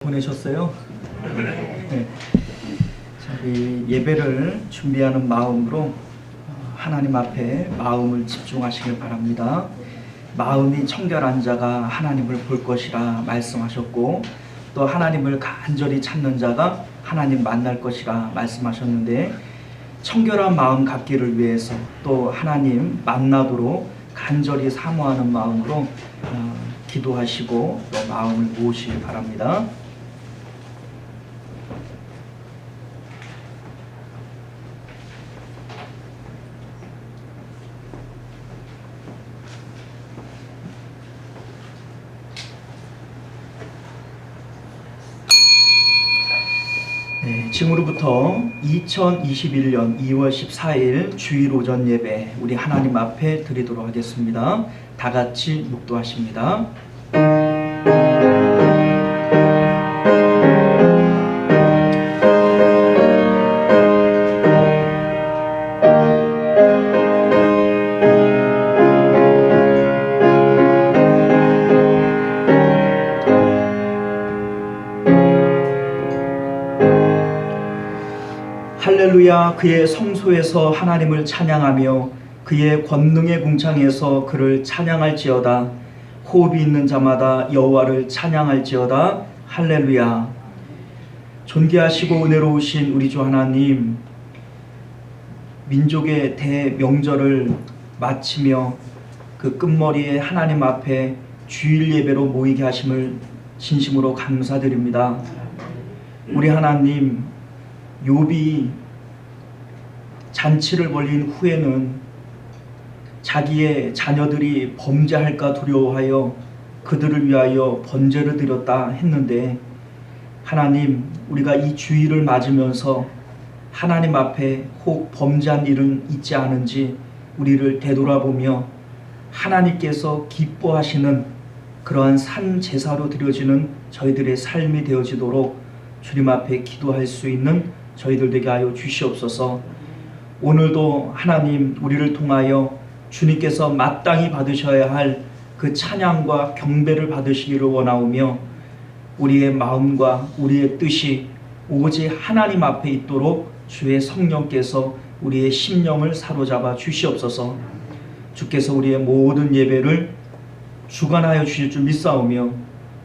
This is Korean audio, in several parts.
보내셨어요? 네. 이 예배를 준비하는 마음으로 하나님 앞에 마음을 집중하시길 바랍니다. 마음이 청결한 자가 하나님을 볼 것이라 말씀하셨고, 또 하나님을 간절히 찾는 자가 하나님 만날 것이라 말씀하셨는데, 청결한 마음 갖기를 위해서 또 하나님 만나도록 간절히 사모하는 마음으로 기도하시고 또 마음을 모으시길 바랍니다. 네, 지금으로부터 2021년 2월 14일 주일 오전 예배 우리 하나님 앞에 드리도록 하겠습니다. 다 같이 묵도하십니다. 할렐루야. 그의 성소에서 하나님을 찬양하며 그의 권능의 궁창에서 그를 찬양할지어다. 호흡이 있는 자마다 여호와를 찬양할지어다. 할렐루야. 존귀하시고 은혜로우신 우리 주 하나님, 민족의 대명절을 마치며 그 끝머리에 하나님 앞에 주일 예배로 모이게 하심을 진심으로 감사드립니다. 우리 하나님, 욥이 잔치를 벌린 후에는 자기의 자녀들이 범죄할까 두려워하여 그들을 위하여 번제를 드렸다 했는데, 하나님, 우리가 이 주일을 맞으면서 하나님 앞에 혹 범죄한 일은 있지 않은지 우리를 되돌아보며 하나님께서 기뻐하시는 그러한 산 제사로 드려지는 저희들의 삶이 되어지도록 주님 앞에 기도할 수 있는 저희들 되게 하여 주시옵소서. 오늘도 하나님, 우리를 통하여 주님께서 마땅히 받으셔야 할 그 찬양과 경배를 받으시기를 원하오며, 우리의 마음과 우리의 뜻이 오직 하나님 앞에 있도록 주의 성령께서 우리의 심령을 사로잡아 주시옵소서. 주께서 우리의 모든 예배를 주관하여 주실 줄 믿사오며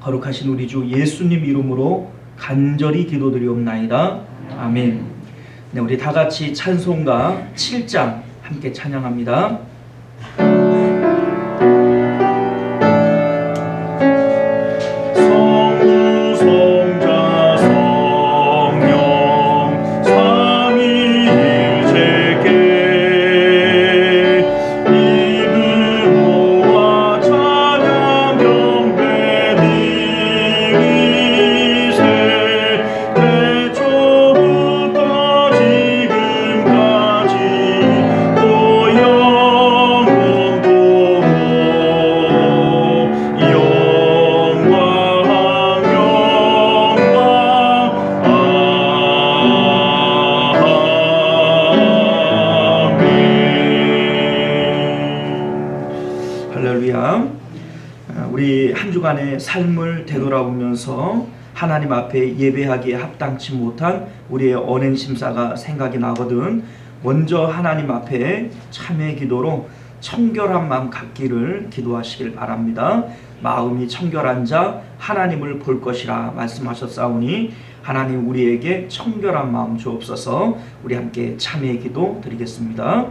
거룩하신 우리 주 예수님 이름으로 간절히 기도드리옵나이다. 아멘. 네, 우리 다 같이 찬송가 7장 함께 찬양합니다. 우리 한 주간의 삶을 되돌아보면서 하나님 앞에 예배하기에 합당치 못한 우리의 언행 심사가 생각이 나거든. 먼저 하나님 앞에 참회 기도로 청결한 마음 갖기를 기도하시길 바랍니다. 마음이 청결한 자 하나님을 볼 것이라 말씀하셨사오니 하나님 우리에게 청결한 마음 주옵소서. 우리 함께 참회 기도 드리겠습니다.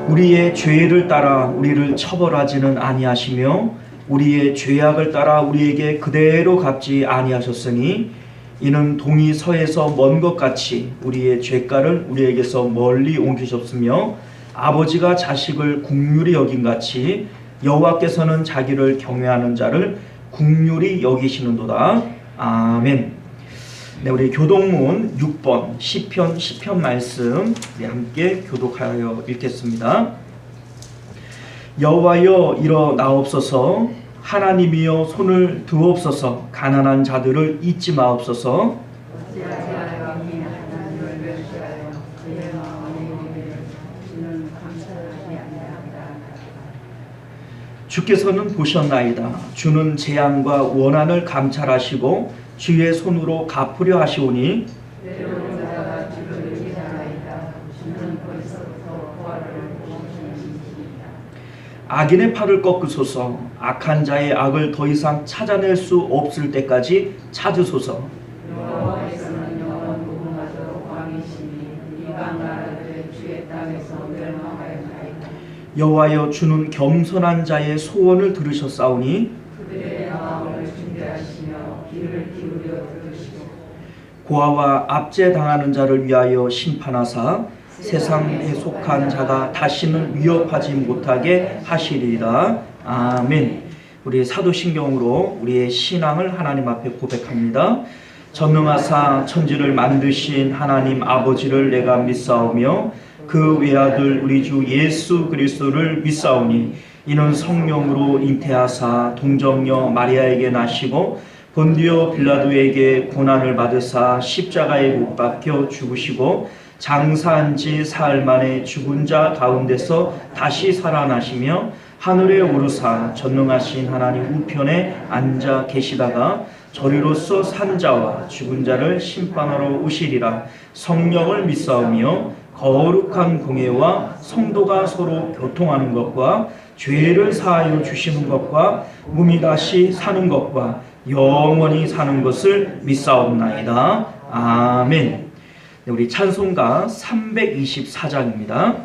우리의 죄를 따라 우리를 처벌하지는 아니하시며 우리의 죄악을 따라 우리에게 그대로 갚지 아니하셨으니 이는 동이 서에서 먼 것 같이 우리의 죄가를 우리에게서 멀리 옮기셨으며 아버지가 자식을 국률이 여긴 같이 여호와께서는 자기를 경외하는 자를 국률이 여기시는도다. 아멘. 네, 우리 교독문 6번 시편 10편 말씀 함께 교독하여 읽겠습니다. 여호와여 일어나옵소서, 하나님이여 손을 드옵소서, 가난한 자들을 잊지 마옵소서. 주께서는 보셨나이다. 주는 재앙과 원한을 감찰하시고 주의 손으로 갚으려 하시오니 악인의 팔을 꺾으소서. 악한 자의 악을 더 이상 찾아낼 수 없을 때까지 찾으소서. 여호와께서는 영원 무궁하도록 왕이시니 이방 나라들의 주의 땅에서 멸망하였나이다. 여호와여 주는 겸손한 자의 소원을 들으셨사오니 그들의 마음을 준비하시며 귀를 기울여 들으시고 고아와 압제당하는 자를 위하여 심판하사 세상에 속한 자가 다시는 위협하지 못하게 하시리이다. 아멘. 우리 사도신경으로 우리의 신앙을 하나님 앞에 고백합니다. 전능하사 천지를 만드신 하나님 아버지를 내가 믿사오며 그 외아들 우리 주 예수 그리스도를 믿사오니 이는 성령으로 잉태하사 동정녀 마리아에게 나시고 본디오 빌라도에게 고난을 받으사 십자가에 못 박혀 죽으시고 장사한 지 사흘 만에 죽은 자 가운데서 다시 살아나시며 하늘에 오르사 전능하신 하나님 우편에 앉아 계시다가 저리로서 산 자와 죽은 자를 심판하러 오시리라. 성령을 믿사오며 거룩한 공예와 성도가 서로 교통하는 것과 죄를 사하여 주시는 것과 몸이 다시 사는 것과 영원히 사는 것을 믿사옵나이다. 아멘. 우리 찬송가 324장입니다.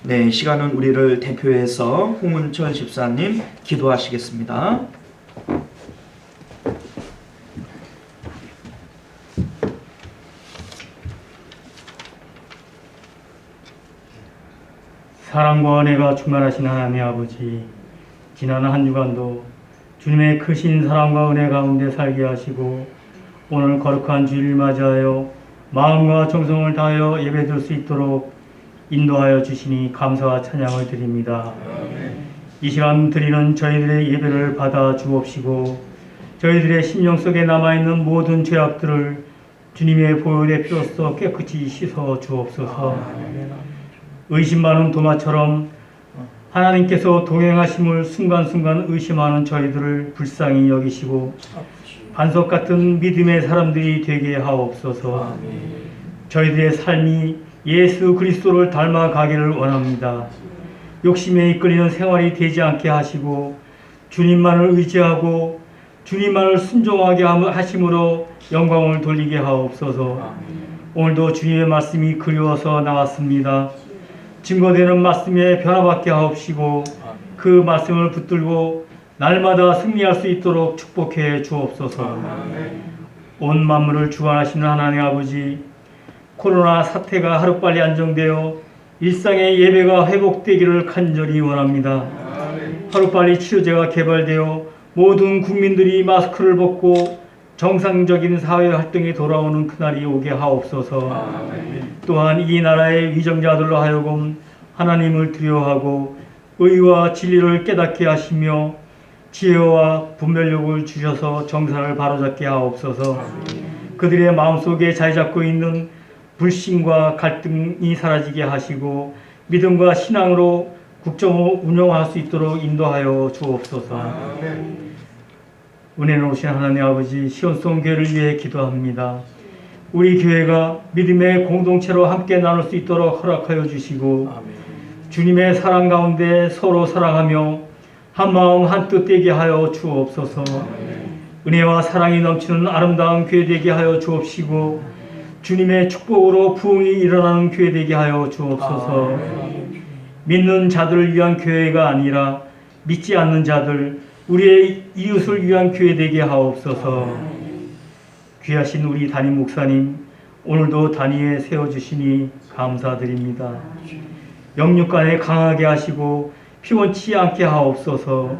네, 시간은 우리를 대표해서 홍은철 집사님 기도하시겠습니다. 사랑과 은혜가 충만하신 하나님의 아버지, 지난 한 주간도 주님의 크신 사랑과 은혜 가운데 살게 하시고 오늘 거룩한 주일을 맞이하여 마음과 정성을 다하여 예배드릴 수 있도록 인도하여 주시니 감사와 찬양을 드립니다. 이 시간 드리는 저희들의 예배를 받아 주옵시고 저희들의 심령 속에 남아있는 모든 죄악들을 주님의 보혈의 피로써 깨끗이 씻어 주옵소서. 의심 많은 도마처럼 하나님께서 동행하심을 순간순간 의심하는 저희들을 불쌍히 여기시고 반석 같은 믿음의 사람들이 되게 하옵소서. 저희들의 삶이 예수 그리스도를 닮아가기를 원합니다. 욕심에 이끌리는 생활이 되지 않게 하시고 주님만을 의지하고 주님만을 순종하게 하심으로 영광을 돌리게 하옵소서. 오늘도 주님의 말씀이 그리워서 나왔습니다. 증거되는 말씀에 변화받게 하옵시고 그 말씀을 붙들고 날마다 승리할 수 있도록 축복해 주옵소서. 온 만물을 주관하시는 하나님 아버지, 코로나 사태가 하루빨리 안정되어 일상의 예배가 회복되기를 간절히 원합니다. 하루빨리 치료제가 개발되어 모든 국민들이 마스크를 벗고 정상적인 사회 활동이 돌아오는 그날이 오게 하옵소서. 또한 이 나라의 위정자들로 하여금 하나님을 두려워하고 의와 진리를 깨닫게 하시며 지혜와 분별력을 주셔서 정사를 바로잡게 하옵소서. 그들의 마음속에 자리 잡고 있는 불신과 갈등이 사라지게 하시고 믿음과 신앙으로 국정을 운영할 수 있도록 인도하여 주옵소서. 은혜는 오신 하나님 아버지, 시온송 교회를 위해 기도합니다. 우리 교회가 믿음의 공동체로 함께 나눌 수 있도록 허락하여 주시고 주님의 사랑 가운데 서로 사랑하며 한마음 한뜻 되게 하여 주옵소서. 은혜와 사랑이 넘치는 아름다운 교회 되게 하여 주옵시고 주님의 축복으로 부흥이 일어나는 교회 되게 하여 주옵소서. 믿는 자들을 위한 교회가 아니라 믿지 않는 자들, 우리의 이웃을 위한 교회 되게 하옵소서. 귀하신 우리 담임 목사님, 오늘도 단위에 세워주시니 감사드립니다. 영육간에 강하게 하시고 피곤치 않게 하옵소서.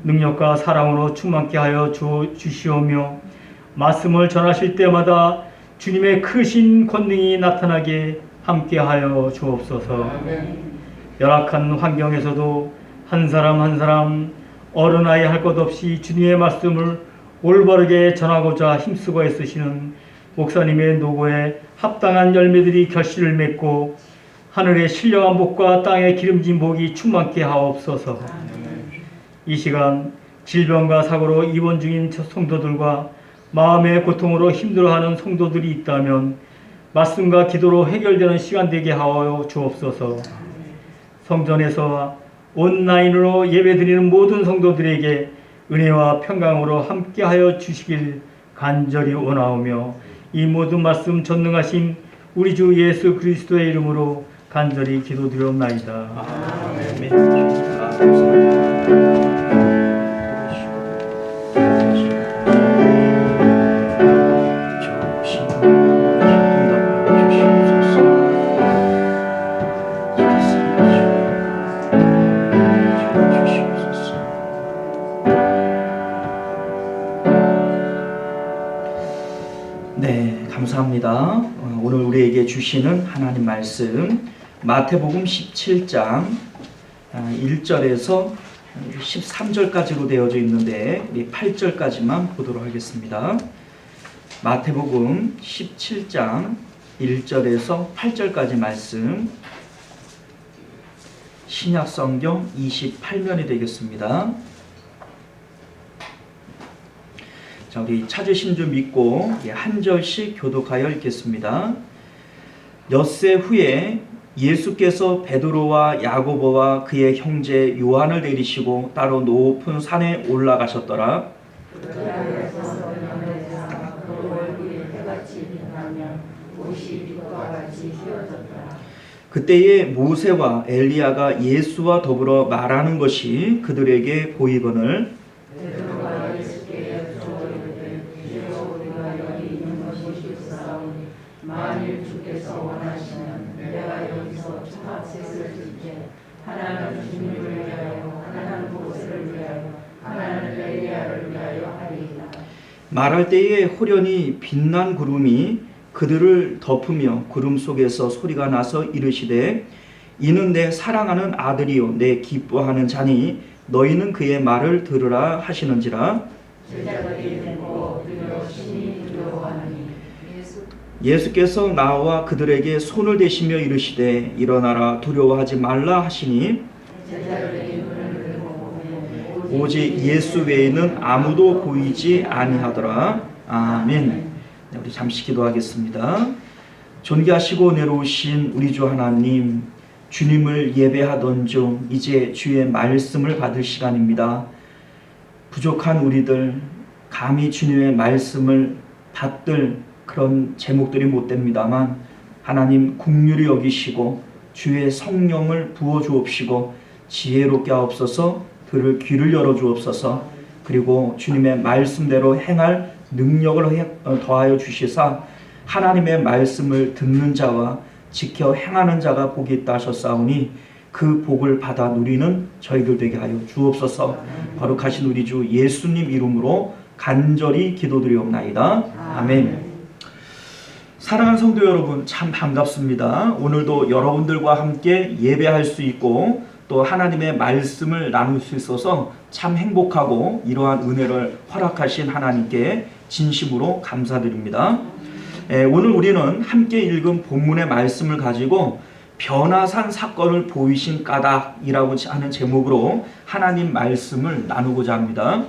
능력과 사랑으로 충만케 하여 주시오며 말씀을 전하실 때마다 주님의 크신 권능이 나타나게 함께 하여 주옵소서. 열악한 환경에서도 한 사람 한 사람 어른아이 할 것 없이 주님의 말씀을 올바르게 전하고자 힘쓰고 애쓰시는 목사님의 노고에 합당한 열매들이 결실을 맺고 하늘의 신령한 복과 땅의 기름진 복이 충만케 하옵소서. 이 시간 질병과 사고로 입원 중인 성도들과 마음의 고통으로 힘들어하는 성도들이 있다면 말씀과 기도로 해결되는 시간 되게 하여 주옵소서. 성전에서 온라인으로 예배드리는 모든 성도들에게 은혜와 평강으로 함께하여 주시길 간절히 원하오며 이 모든 말씀 전능하신 우리 주 예수 그리스도의 이름으로 간절히 기도드리옵나이다. 네, 감사합니다. 오늘 우리에게 주시는 하나님 말씀 마태복음 17장 1절에서 13절까지로 되어져 있는데 8절까지만 보도록 하겠습니다. 마태복음 17장 1절에서 8절까지 말씀, 신약성경 28면이 되겠습니다. 자, 우리 찾으신 줄 믿고 한 절씩 교독하여 읽겠습니다. 엿새 후에 예수께서 베드로와 야고보와 그의 형제 요한을 내리시고 따로 높은 산에 올라가셨더라. 그때에 모세와 엘리야가 예수와 더불어 말하는 것이 그들에게 보이거늘 베드로가 예수께 여쭈어이르되 주여 우리가 여기 있는 것이 좋사오니 만일 주께서 원하시면 내가 여기서 초막셋을 짓게 하나는 주님을 위하여 하나는 모세를 위하여 하나는 엘리야를 위하여 하리이다. 말할 때에 호련히 빛난 구름이 그들을 덮으며 구름 속에서 소리가 나서 이르시되 이는 내 사랑하는 아들이요 내 기뻐하는 자니 너희는 그의 말을 들으라 하시는지라. 제자들이 듣고 엎드려 심히 두려워하니 예수께서 나와 그들에게 손을 대시며 이르시되 일어나라 두려워하지 말라 하시니 제자들이 눈을 들고 보면 오직 예수 외에는 아무도 보이지 아니하더라. 아멘. 네, 우리 잠시 기도하겠습니다. 존귀하시고 내려오신 우리 주 하나님, 주님을 예배하던 중 이제 주의 말씀을 받을 시간입니다. 부족한 우리들 감히 주님의 말씀을 받들 그런 제목들이 못 됩니다만 하나님 긍휼히 여기시고 주의 성령을 부어 주옵시고 지혜롭게 하옵소서. 들을 귀를 열어 주옵소서. 그리고 주님의 말씀대로 행할 능력을 더하여 주시사 하나님의 말씀을 듣는 자와 지켜 행하는 자가 복이 있다 하셨사오니 그 복을 받아 누리는 저희들 되게 하여 주옵소서. 거룩하신 우리 주 예수님 이름으로 간절히 기도드리옵나이다. 아멘. 사랑하는 성도 여러분, 참 반갑습니다. 오늘도 여러분들과 함께 예배할 수 있고 또 하나님의 말씀을 나눌 수 있어서 참 행복하고 이러한 은혜를 허락하신 하나님께 진심으로 감사드립니다. 오늘 우리는 함께 읽은 본문의 말씀을 가지고 변화산 사건을 보이신 까닭이라고 하는 제목으로 하나님 말씀을 나누고자 합니다.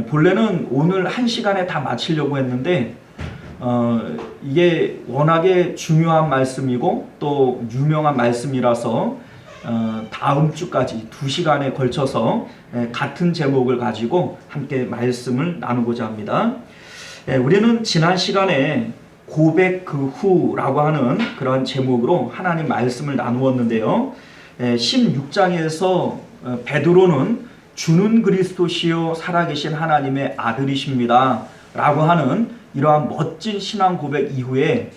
본래는 오늘 1시간에 다 마치려고 했는데 이게 워낙에 중요한 말씀이고 또 유명한 말씀이라서 다음 주까지 2시간에 걸쳐서 같은 제목을 가지고 함께 말씀을 나누고자 합니다. 우리는 지난 시간에 고백 그 후라고 하는 그런 제목으로 하나님 말씀을 나누었는데요. 16장에서 베드로는 주는 그리스도시요 살아계신 하나님의 아들이십니다 라고 하는 이러한 멋진 신앙 고백 이후에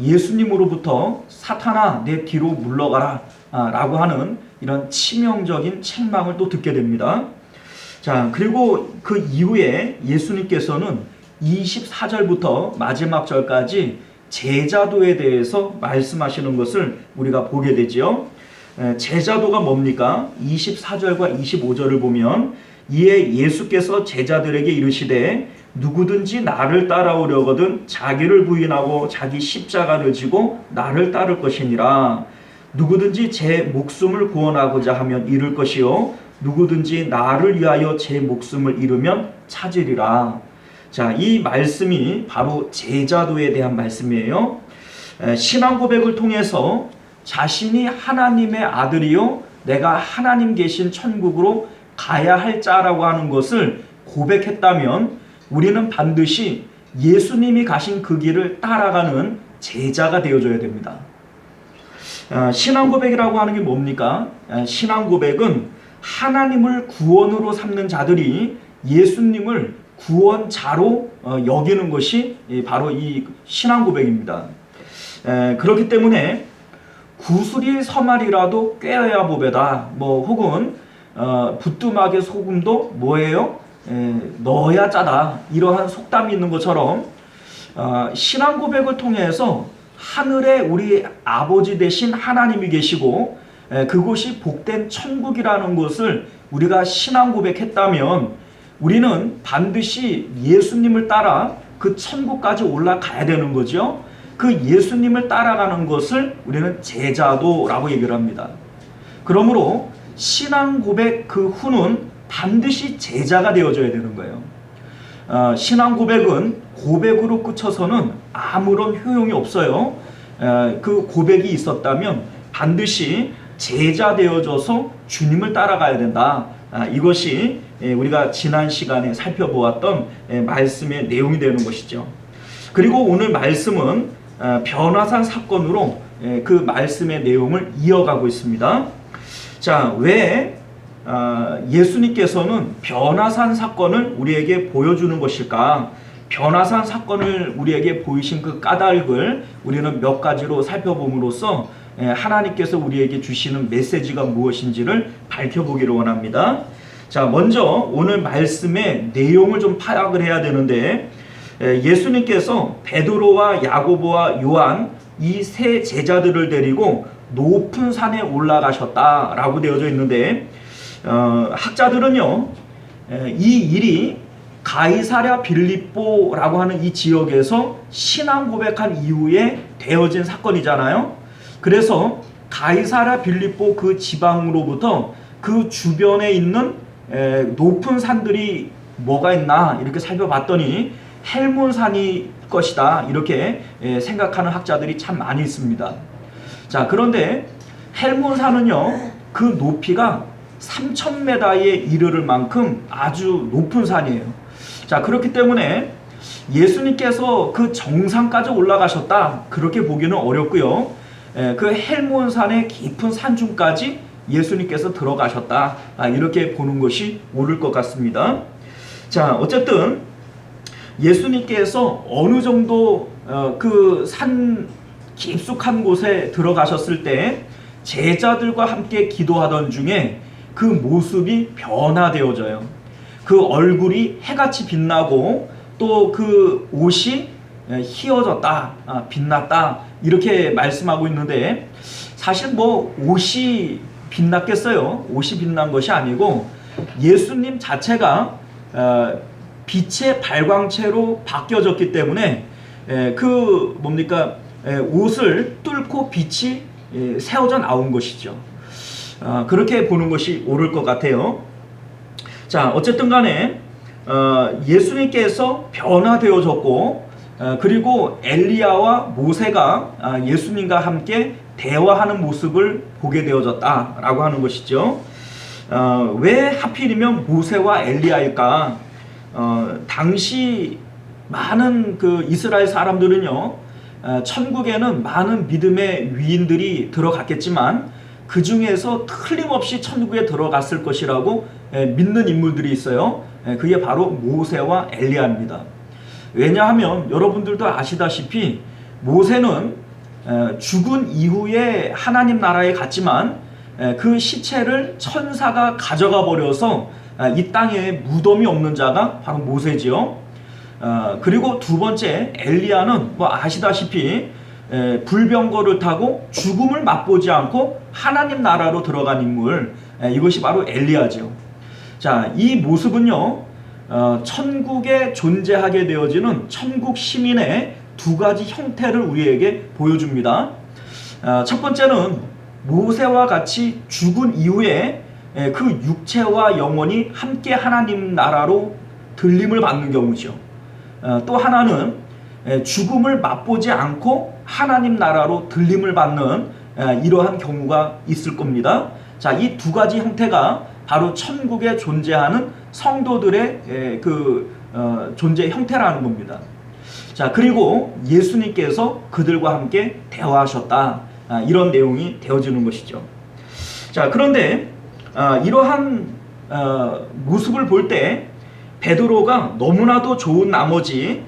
예수님으로부터 사탄아 내 뒤로 물러가라 라고 하는 이런 치명적인 책망을 또 듣게 됩니다. 자, 그리고 그 이후에 예수님께서는 24절부터 마지막 절까지 제자도에 대해서 말씀하시는 것을 우리가 보게 되죠. 제자도가 뭡니까? 24절과 25절을 보면 이에 예수께서 제자들에게 이르시되 누구든지 나를 따라오려거든 자기를 부인하고 자기 십자가를 지고 나를 따를 것이니라. 누구든지 제 목숨을 구원하고자 하면 잃을 것이요 누구든지 나를 위하여 제 목숨을 잃으면 찾으리라. 자, 이 말씀이 바로 제자도에 대한 말씀이에요. 신앙 고백을 통해서 자신이 하나님의 아들이요 내가 하나님 계신 천국으로 가야 할 자라고 하는 것을 고백했다면 우리는 반드시 예수님이 가신 그 길을 따라가는 제자가 되어줘야 됩니다. 신앙 고백이라고 하는 게 뭡니까? 신앙 고백은 하나님을 구원으로 삼는 자들이 예수님을 구원자로 여기는 것이 바로 이 신앙 고백입니다. 그렇기 때문에 구슬이 서말이라도 꿰어야 보배다. 혹은 부뚜막에 소금도 뭐예요? 넣어야 짜다. 이러한 속담이 있는 것처럼 신앙 고백을 통해서 하늘에 우리 아버지 되신 하나님이 계시고 그곳이 복된 천국이라는 것을 우리가 신앙 고백했다면 우리는 반드시 예수님을 따라 그 천국까지 올라가야 되는 거죠. 그 예수님을 따라가는 것을 우리는 제자도라고 얘기를 합니다. 그러므로 신앙 고백 그 후는 반드시 제자가 되어줘야 되는 거예요. 신앙 고백은 고백으로 그쳐서는 아무런 효용이 없어요. 그 고백이 있었다면 반드시 제자 되어져서 주님을 따라가야 된다. 이것이 우리가 지난 시간에 살펴보았던 말씀의 내용이 되는 것이죠. 그리고 오늘 말씀은 변화산 사건으로 그 말씀의 내용을 이어가고 있습니다. 자, 왜 예수님께서는 변화산 사건을 우리에게 보여주는 것일까? 변화산 사건을 우리에게 보이신 그 까닭을 우리는 몇 가지로 살펴봄으로써 하나님께서 우리에게 주시는 메시지가 무엇인지를 밝혀보기를 원합니다. 자, 먼저 오늘 말씀의 내용을 좀 파악을 해야 되는데, 예수님께서 베드로와 야고보와 요한 이 세 제자들을 데리고 높은 산에 올라가셨다라고 되어져 있는데, 학자들은요, 이 일이 가이사랴 빌립보라고 하는 이 지역에서 신앙 고백한 이후에 되어진 사건이잖아요. 그래서 가이사랴 빌립보 그 지방으로부터 그 주변에 있는 높은 산들이 뭐가 있나 이렇게 살펴봤더니 헬몬산이 것이다 이렇게 생각하는 학자들이 참 많이 있습니다. 자, 그런데 헬몬산은요, 그 높이가 3,000m에 이르를 만큼 아주 높은 산이에요. 자, 그렇기 때문에 예수님께서 그 정상까지 올라가셨다 그렇게 보기는 어렵고요. 그 헬몬산의 깊은 산중까지 예수님께서 들어가셨다 이렇게 보는 것이 옳을 것 같습니다. 자, 어쨌든 예수님께서 어느 정도 그 산 깊숙한 곳에 들어가셨을 때 제자들과 함께 기도하던 중에 그 모습이 변화되어져요. 그 얼굴이 해같이 빛나고 또 그 옷이 희어졌다, 빛났다 이렇게 말씀하고 있는데, 사실 뭐 옷이 빛났겠어요? 옷이 빛난 것이 아니고 예수님 자체가 빛의 발광체로 바뀌어졌기 때문에 그 뭡니까, 옷을 뚫고 빛이 새어져 나온 것이죠. 그렇게 보는 것이 옳을 것 같아요. 자, 어쨌든 간에 예수님께서 변화되어졌고, 그리고 엘리야와 모세가 예수님과 함께 대화하는 모습을 보게 되어졌다라고 하는 것이죠. 왜 하필이면 모세와 엘리야일까? 당시 많은 그 이스라엘 사람들은요, 천국에는 많은 믿음의 위인들이 들어갔겠지만 그 중에서 틀림없이 천국에 들어갔을 것이라고 믿는 인물들이 있어요. 그게 바로 모세와 엘리야입니다. 왜냐하면 여러분들도 아시다시피 모세는 죽은 이후에 하나님 나라에 갔지만 그 시체를 천사가 가져가 버려서 이 땅에 무덤이 없는 자가 바로 모세지요. 그리고 두 번째 엘리야는 뭐 아시다시피 불병거를 타고 죽음을 맛보지 않고 하나님 나라로 들어간 인물, 이것이 바로 엘리야죠. 자, 이 모습은요, 천국에 존재하게 되어지는 천국 시민의 두 가지 형태를 우리에게 보여줍니다. 첫 번째는 모세와 같이 죽은 이후에 그 육체와 영혼이 함께 하나님 나라로 들림을 받는 경우죠. 또 하나는 죽음을 맛보지 않고 하나님 나라로 들림을 받는 이러한 경우가 있을 겁니다. 자, 이 두 가지 형태가 바로 천국에 존재하는 성도들의 존재 형태라는 겁니다. 자, 그리고 예수님께서 그들과 함께 대화하셨다, 이런 내용이 되어지는 것이죠. 자, 그런데 이러한 모습을 볼 때 베드로가 너무나도 좋은 나머지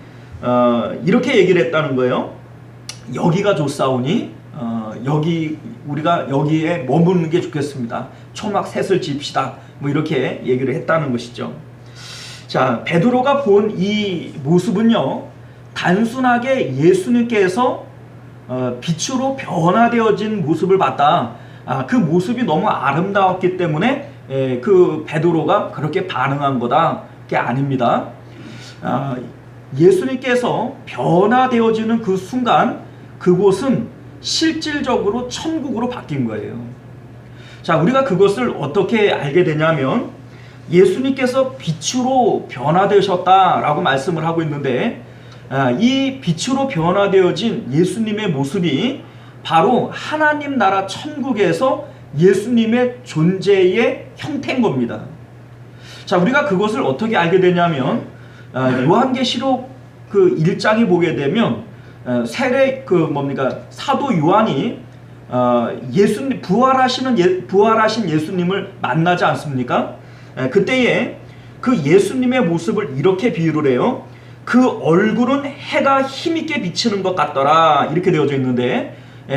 이렇게 얘기를 했다는 거예요. 여기가 좋사오니 여기 우리가 여기에 머무는 게 좋겠습니다. 초막 셋을 집시다. 뭐 이렇게 얘기를 했다는 것이죠. 자, 베드로가 본 이 모습은요, 단순하게 예수님께서 빛으로 변화되어진 모습을 봤다. 그 모습이 너무 아름다웠기 때문에 그 베드로가 그렇게 반응한 거다. 그게 아닙니다. 예수님께서 변화되어지는 그 순간 그곳은 실질적으로 천국으로 바뀐 거예요. 자, 우리가 그것을 어떻게 알게 되냐면 예수님께서 빛으로 변화되셨다라고 말씀을 하고 있는데, 이 빛으로 변화되어진 예수님의 모습이 바로 하나님 나라 천국에서 예수님의 존재의 형태인 겁니다. 자, 우리가 그것을 어떻게 알게 되냐면 요한계시록 그 1장에 보게 되면 세례 사도 요한이 예수님 부활하신 예수님을 만나지 않습니까? 그때에 그 예수님의 모습을 이렇게 비유를 해요. 그 얼굴은 해가 힘있게 비치는 것 같더라, 이렇게 되어져 있는데,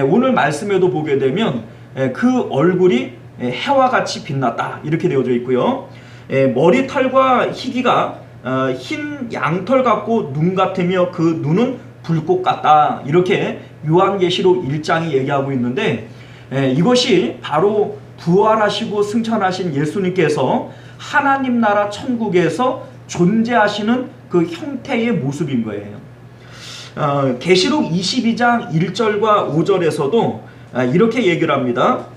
오늘 말씀에도 보게 되면 그 얼굴이 해와 같이 빛났다, 이렇게 되어져 있고요. 머리털과 희기가 흰 양털 같고 눈 같으며 그 눈은 불꽃 같다, 이렇게 요한계시록 1장이 얘기하고 있는데, 이것이 바로 부활하시고 승천하신 예수님께서 하나님 나라 천국에서 존재하시는 그 형태의 모습인 거예요. 계시록 22장 1절과 5절에서도 이렇게 얘기를 합니다.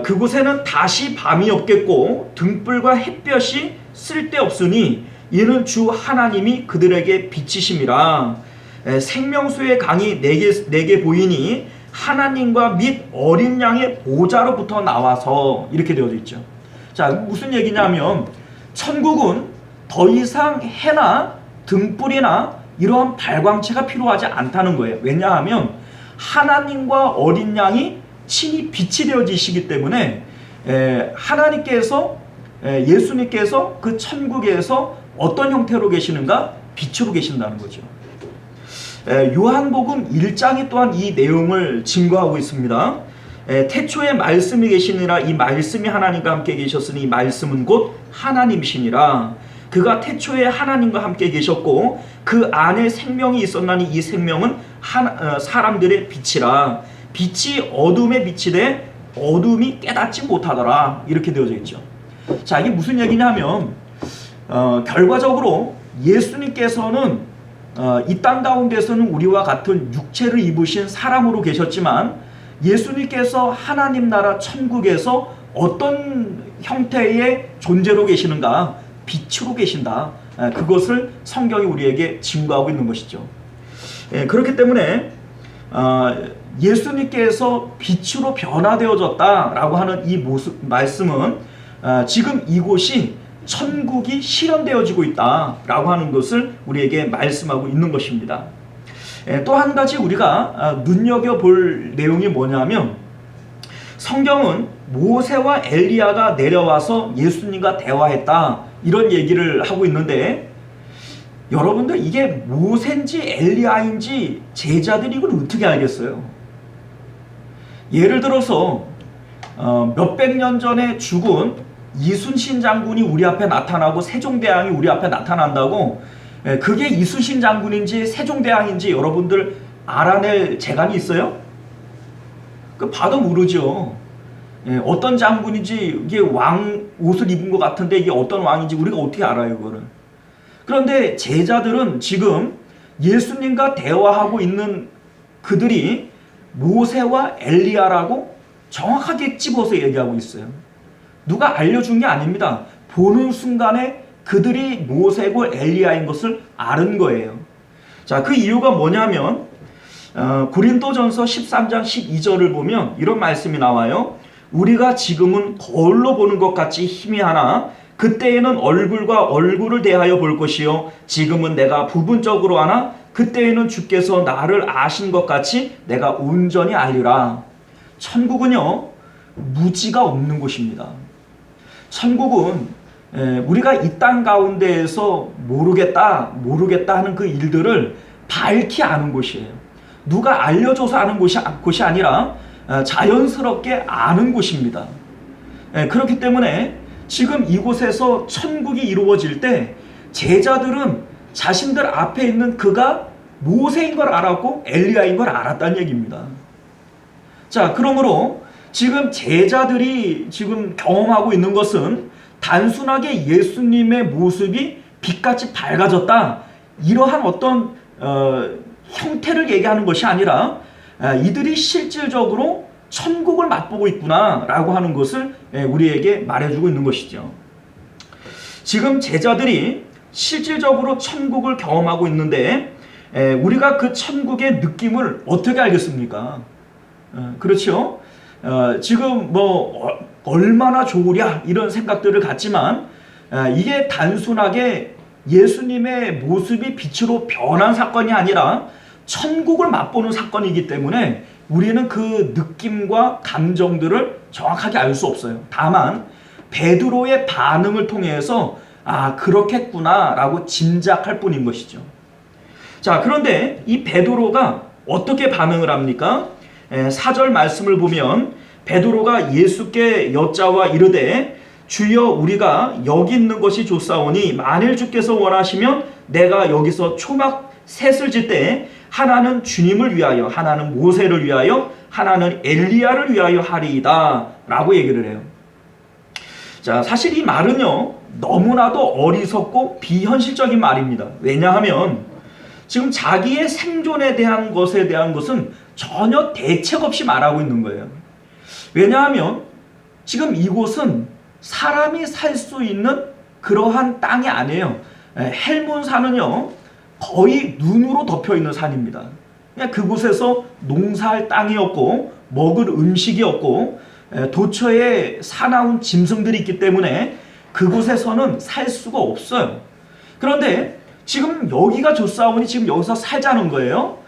그곳에는 다시 밤이 없겠고 등불과 햇볕이 쓸데없으니 이는 주 하나님이 그들에게 빛이심이라. 생명수의 강이 내게 보이니 하나님과 및 어린 양의 보좌로부터 나와서, 이렇게 되어져 있죠. 자, 무슨 얘기냐면 천국은 더 이상 해나 등불이나 이러한 발광체가 필요하지 않다는 거예요. 왜냐하면 하나님과 어린 양이 친히 빛이 되어지시기 때문에 하나님께서 예수님께서 그 천국에서 어떤 형태로 계시는가? 빛으로 계신다는 거죠. 요한복음 1장이 또한 이 내용을 증거하고 있습니다. 태초에 말씀이 계시니라. 이 말씀이 하나님과 함께 계셨으니 이 말씀은 곧 하나님이시니라. 그가 태초에 하나님과 함께 계셨고 그 안에 생명이 있었나니 이 생명은 사람들의 빛이라. 빛이 어둠에 비치되 어둠이 깨닫지 못하더라, 이렇게 되어져 있죠. 자, 이게 무슨 얘기냐면 결과적으로 예수님께서는 이 땅 가운데서는 우리와 같은 육체를 입으신 사람으로 계셨지만 예수님께서 하나님 나라 천국에서 어떤 형태의 존재로 계시는가? 빛으로 계신다. 그것을 성경이 우리에게 증거하고 있는 것이죠. 그렇기 때문에 예수님께서 빛으로 변화되어졌다라고 하는 이 말씀은 지금 이곳이 천국이 실현되어지고 있다라고 하는 것을 우리에게 말씀하고 있는 것입니다. 또 한 가지 우리가 눈여겨볼 내용이 뭐냐면 성경은 모세와 엘리야가 내려와서 예수님과 대화했다, 이런 얘기를 하고 있는데 여러분들 이게 모세인지 엘리야인지 제자들이 이걸 어떻게 알겠어요? 예를 들어서 몇백 년 전에 죽은 이순신 장군이 우리 앞에 나타나고 세종대왕이 우리 앞에 나타난다고 그게 이순신 장군인지 세종대왕인지 여러분들 알아낼 재간이 있어요? 그 봐도 모르죠. 어떤 장군인지, 이게 왕 옷을 입은 것 같은데 이게 어떤 왕인지 우리가 어떻게 알아요, 그거는? 그런데 제자들은 지금 예수님과 대화하고 있는 그들이 모세와 엘리야라고 정확하게 집어서 얘기하고 있어요. 누가 알려준 게 아닙니다. 보는 순간에 그들이 모세고 엘리야인 것을 아는 거예요. 자, 그 이유가 뭐냐면 고린도전서 13장 12절을 보면 이런 말씀이 나와요. 우리가 지금은 거울로 보는 것 같이 희미하나 그때에는 얼굴과 얼굴을 대하여 볼 것이요 지금은 내가 부분적으로 하나 그때에는 주께서 나를 아신 것 같이 내가 온전히 알리라. 천국은요 무지가 없는 곳입니다. 천국은 우리가 이 땅 가운데에서 모르겠다 하는 그 일들을 밝히 아는 곳이에요. 누가 알려줘서 아는 곳이 아니라 자연스럽게 아는 곳입니다. 그렇기 때문에 지금 이곳에서 천국이 이루어질 때 제자들은 자신들 앞에 있는 그가 모세인 걸 알았고 엘리야인 걸 알았다는 얘기입니다. 자, 그러므로 지금 제자들이 지금 경험하고 있는 것은 단순하게 예수님의 모습이 빛같이 밝아졌다, 이러한 어떤 형태를 얘기하는 것이 아니라 이들이 실질적으로 천국을 맛보고 있구나 라고 하는 것을 우리에게 말해주고 있는 것이죠. 지금 제자들이 실질적으로 천국을 경험하고 있는데 우리가 그 천국의 느낌을 어떻게 알겠습니까? 그렇죠? 지금 뭐 얼마나 좋으랴 이런 생각들을 갖지만 이게 단순하게 예수님의 모습이 빛으로 변한 사건이 아니라 천국을 맛보는 사건이기 때문에 우리는 그 느낌과 감정들을 정확하게 알 수 없어요. 다만 베드로의 반응을 통해서 아, 그렇겠구나 라고 짐작할 뿐인 것이죠. 자, 그런데 이 베드로가 어떻게 반응을 합니까? 4절 말씀을 보면 베드로가 예수께 여짜와 이르되 주여 우리가 여기 있는 것이 좋사오니 만일 주께서 원하시면 내가 여기서 초막 셋을 짓되 하나는 주님을 위하여, 하나는 모세를 위하여, 하나는 엘리야를 위하여 하리이다 라고 얘기를 해요. 자, 사실 이 말은요 너무나도 어리석고 비현실적인 말입니다. 왜냐하면 지금 자기의 생존에 대한 것은 전혀 대책 없이 말하고 있는 거예요. 왜냐하면 지금 이곳은 사람이 살 수 있는 그러한 땅이 아니에요. 헬몬산은요 거의 눈으로 덮여 있는 산입니다. 그냥 그곳에서 농사할 땅이 없고 먹을 음식이 없고 도처에 사나운 짐승들이 있기 때문에 그곳에서는 살 수가 없어요. 그런데 지금 여기가 좋사오니 지금 여기서 살자는 거예요.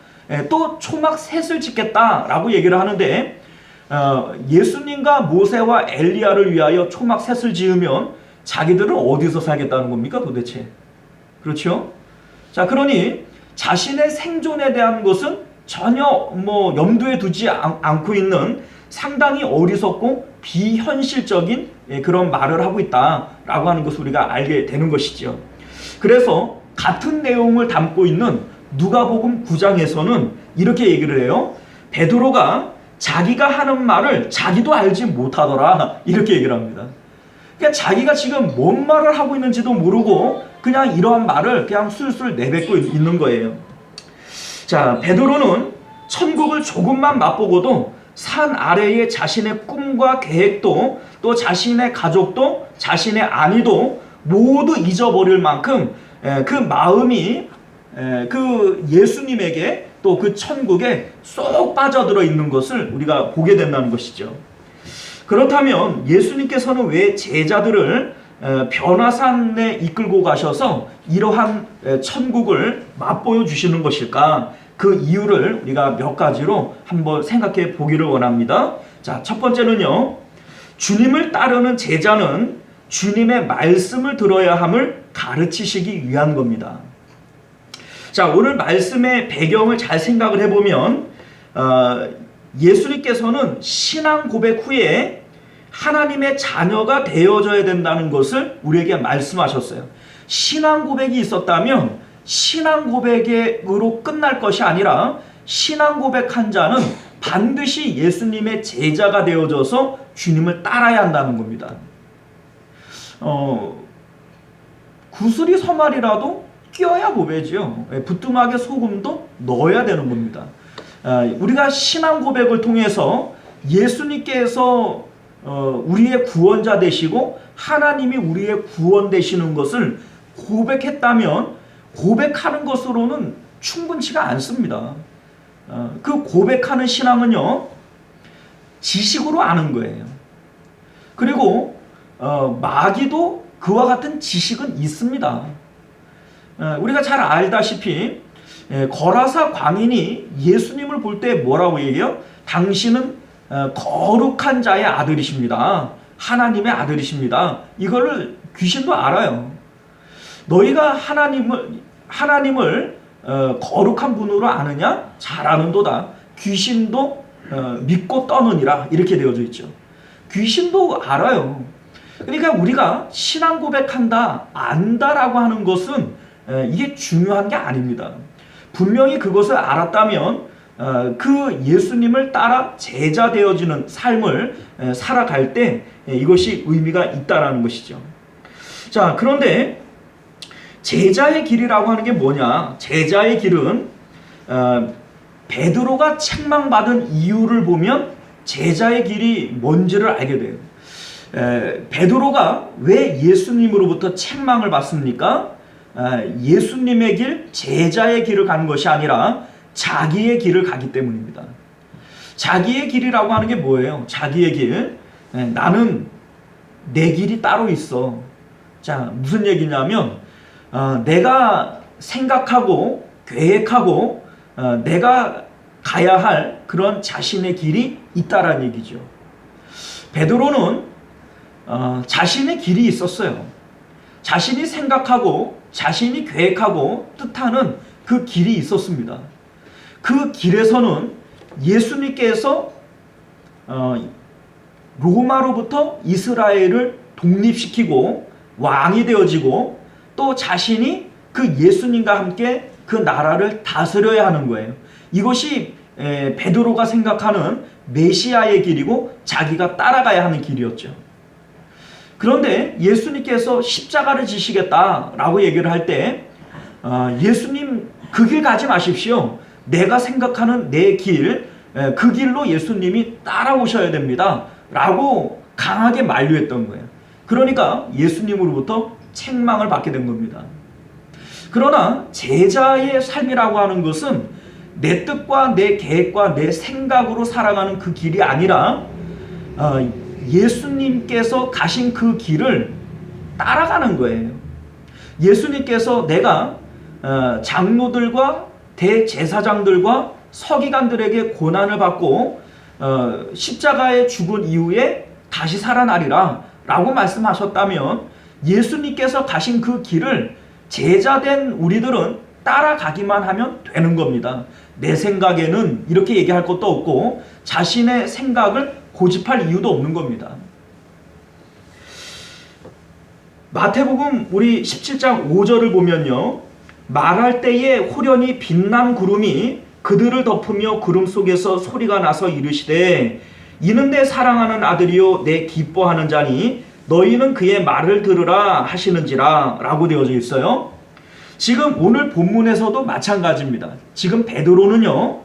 또 초막 셋을 짓겠다라고 얘기를 하는데 예수님과 모세와 엘리야를 위하여 초막 셋을 지으면 자기들은 어디서 살겠다는 겁니까 도대체? 그렇죠? 자, 그러니 자신의 생존에 대한 것은 전혀 염두에 두지 않고 있는 상당히 어리석고 비현실적인 그런 말을 하고 있다라고 하는 것을 우리가 알게 되는 것이죠. 그래서 같은 내용을 담고 있는 누가복음 9장에서는 이렇게 얘기를 해요. 베드로가 자기가 하는 말을 자기도 알지 못하더라 이렇게 얘기를 합니다. 그러니까 자기가 지금 뭔 말을 하고 있는지도 모르고 그냥 이러한 말을 그냥 술술 내뱉고 있는 거예요. 자, 베드로는 천국을 조금만 맛보고도 산 아래에 자신의 꿈과 계획도 또 자신의 가족도 자신의 아내도 모두 잊어버릴 만큼 그 마음이 그 예수님에게 또 그 천국에 쏙 빠져들어 있는 것을 우리가 보게 된다는 것이죠. 그렇다면 예수님께서는 왜 제자들을 변화산에 이끌고 가셔서 이러한 천국을 맛보여 주시는 것일까? 그 이유를 우리가 몇 가지로 한번 생각해 보기를 원합니다. 자, 첫 번째는요. 주님을 따르는 제자는 주님의 말씀을 들어야 함을 가르치시기 위한 겁니다. 자, 오늘 말씀의 배경을 잘 생각을 해보면 예수님께서는 신앙 고백 후에 하나님의 자녀가 되어져야 된다는 것을 우리에게 말씀하셨어요. 신앙 고백이 있었다면 신앙 고백으로 끝날 것이 아니라 신앙 고백한 자는 반드시 예수님의 제자가 되어져서 주님을 따라야 한다는 겁니다. 구슬이 서말이라도 끼어야 보배지요. 부뚜막에 소금도 넣어야 되는 겁니다. 우리가 신앙 고백을 통해서 예수님께서 우리의 구원자 되시고 하나님이 우리의 구원 되시는 것을 고백했다면 고백하는 것으로는 충분치가 않습니다. 그 고백하는 신앙은요 지식으로 아는 거예요. 그리고 마귀도 그와 같은 지식은 있습니다. 우리가 잘 알다시피 거라사 광인이 예수님을 볼 때 뭐라고 얘기해요? 당신은 거룩한 자의 아들이십니다. 하나님의 아들이십니다. 이거를 귀신도 알아요. 너희가 하나님을 거룩한 분으로 아느냐? 잘 아는도다. 귀신도 믿고 떠느니라 이렇게 되어져 있죠. 귀신도 알아요. 그러니까 우리가 신앙 고백한다, 안다라고 하는 것은 이게 중요한 게 아닙니다. 분명히 그것을 알았다면 그 예수님을 따라 제자 되어지는 삶을 살아갈 때 이것이 의미가 있다라는 것이죠. 자, 그런데 제자의 길이라고 하는 게 뭐냐? 제자의 길은 베드로가 책망받은 이유를 보면 제자의 길이 뭔지를 알게 돼요. 베드로가 왜 예수님으로부터 책망을 받습니까? 예수님의 길, 제자의 길을 가는 것이 아니라 자기의 길을 가기 때문입니다. 자기의 길이라고 하는 게 뭐예요? 자기의 길. 나는 내 길이 따로 있어. 자, 무슨 얘기냐면 내가 생각하고 계획하고 내가 가야 할 그런 자신의 길이 있다라는 얘기죠. 베드로는 자신의 길이 있었어요. 자신이 생각하고 자신이 계획하고 뜻하는 그 길이 있었습니다. 그 길에서는 예수님께서 로마로부터 이스라엘을 독립시키고 왕이 되어지고 또 자신이 그 예수님과 함께 그 나라를 다스려야 하는 거예요. 이것이 베드로가 생각하는 메시아의 길이고 자기가 따라가야 하는 길이었죠. 그런데 예수님께서 십자가를 지시겠다라고 얘기를 할 때 예수님 그 길 가지 마십시오. 내가 생각하는 내 길, 그 길로 예수님이 따라오셔야 됩니다. 라고 강하게 만류했던 거예요. 그러니까 예수님으로부터 책망을 받게 된 겁니다. 그러나 제자의 삶이라고 하는 것은 내 뜻과 내 계획과 내 생각으로 살아가는 그 길이 아니라 예수님께서 가신 그 길을 따라가는 거예요. 예수님께서 내가 장로들과 대제사장들과 서기관들에게 고난을 받고 십자가에 죽은 이후에 다시 살아나리라 라고 말씀하셨다면 예수님께서 가신 그 길을 제자된 우리들은 따라가기만 하면 되는 겁니다. 내 생각에는 이렇게 얘기할 것도 없고 자신의 생각을 고집할 이유도 없는 겁니다. 마태복음 우리 17장 5절을 보면요. 말할 때에 호련히 빛난 구름이 그들을 덮으며 구름 속에서 소리가 나서 이르시되 이는 내 사랑하는 아들이요 내 기뻐하는 자니 너희는 그의 말을 들으라 하시는지라 라고 되어져 있어요. 지금 오늘 본문에서도 마찬가지입니다. 지금 베드로는요.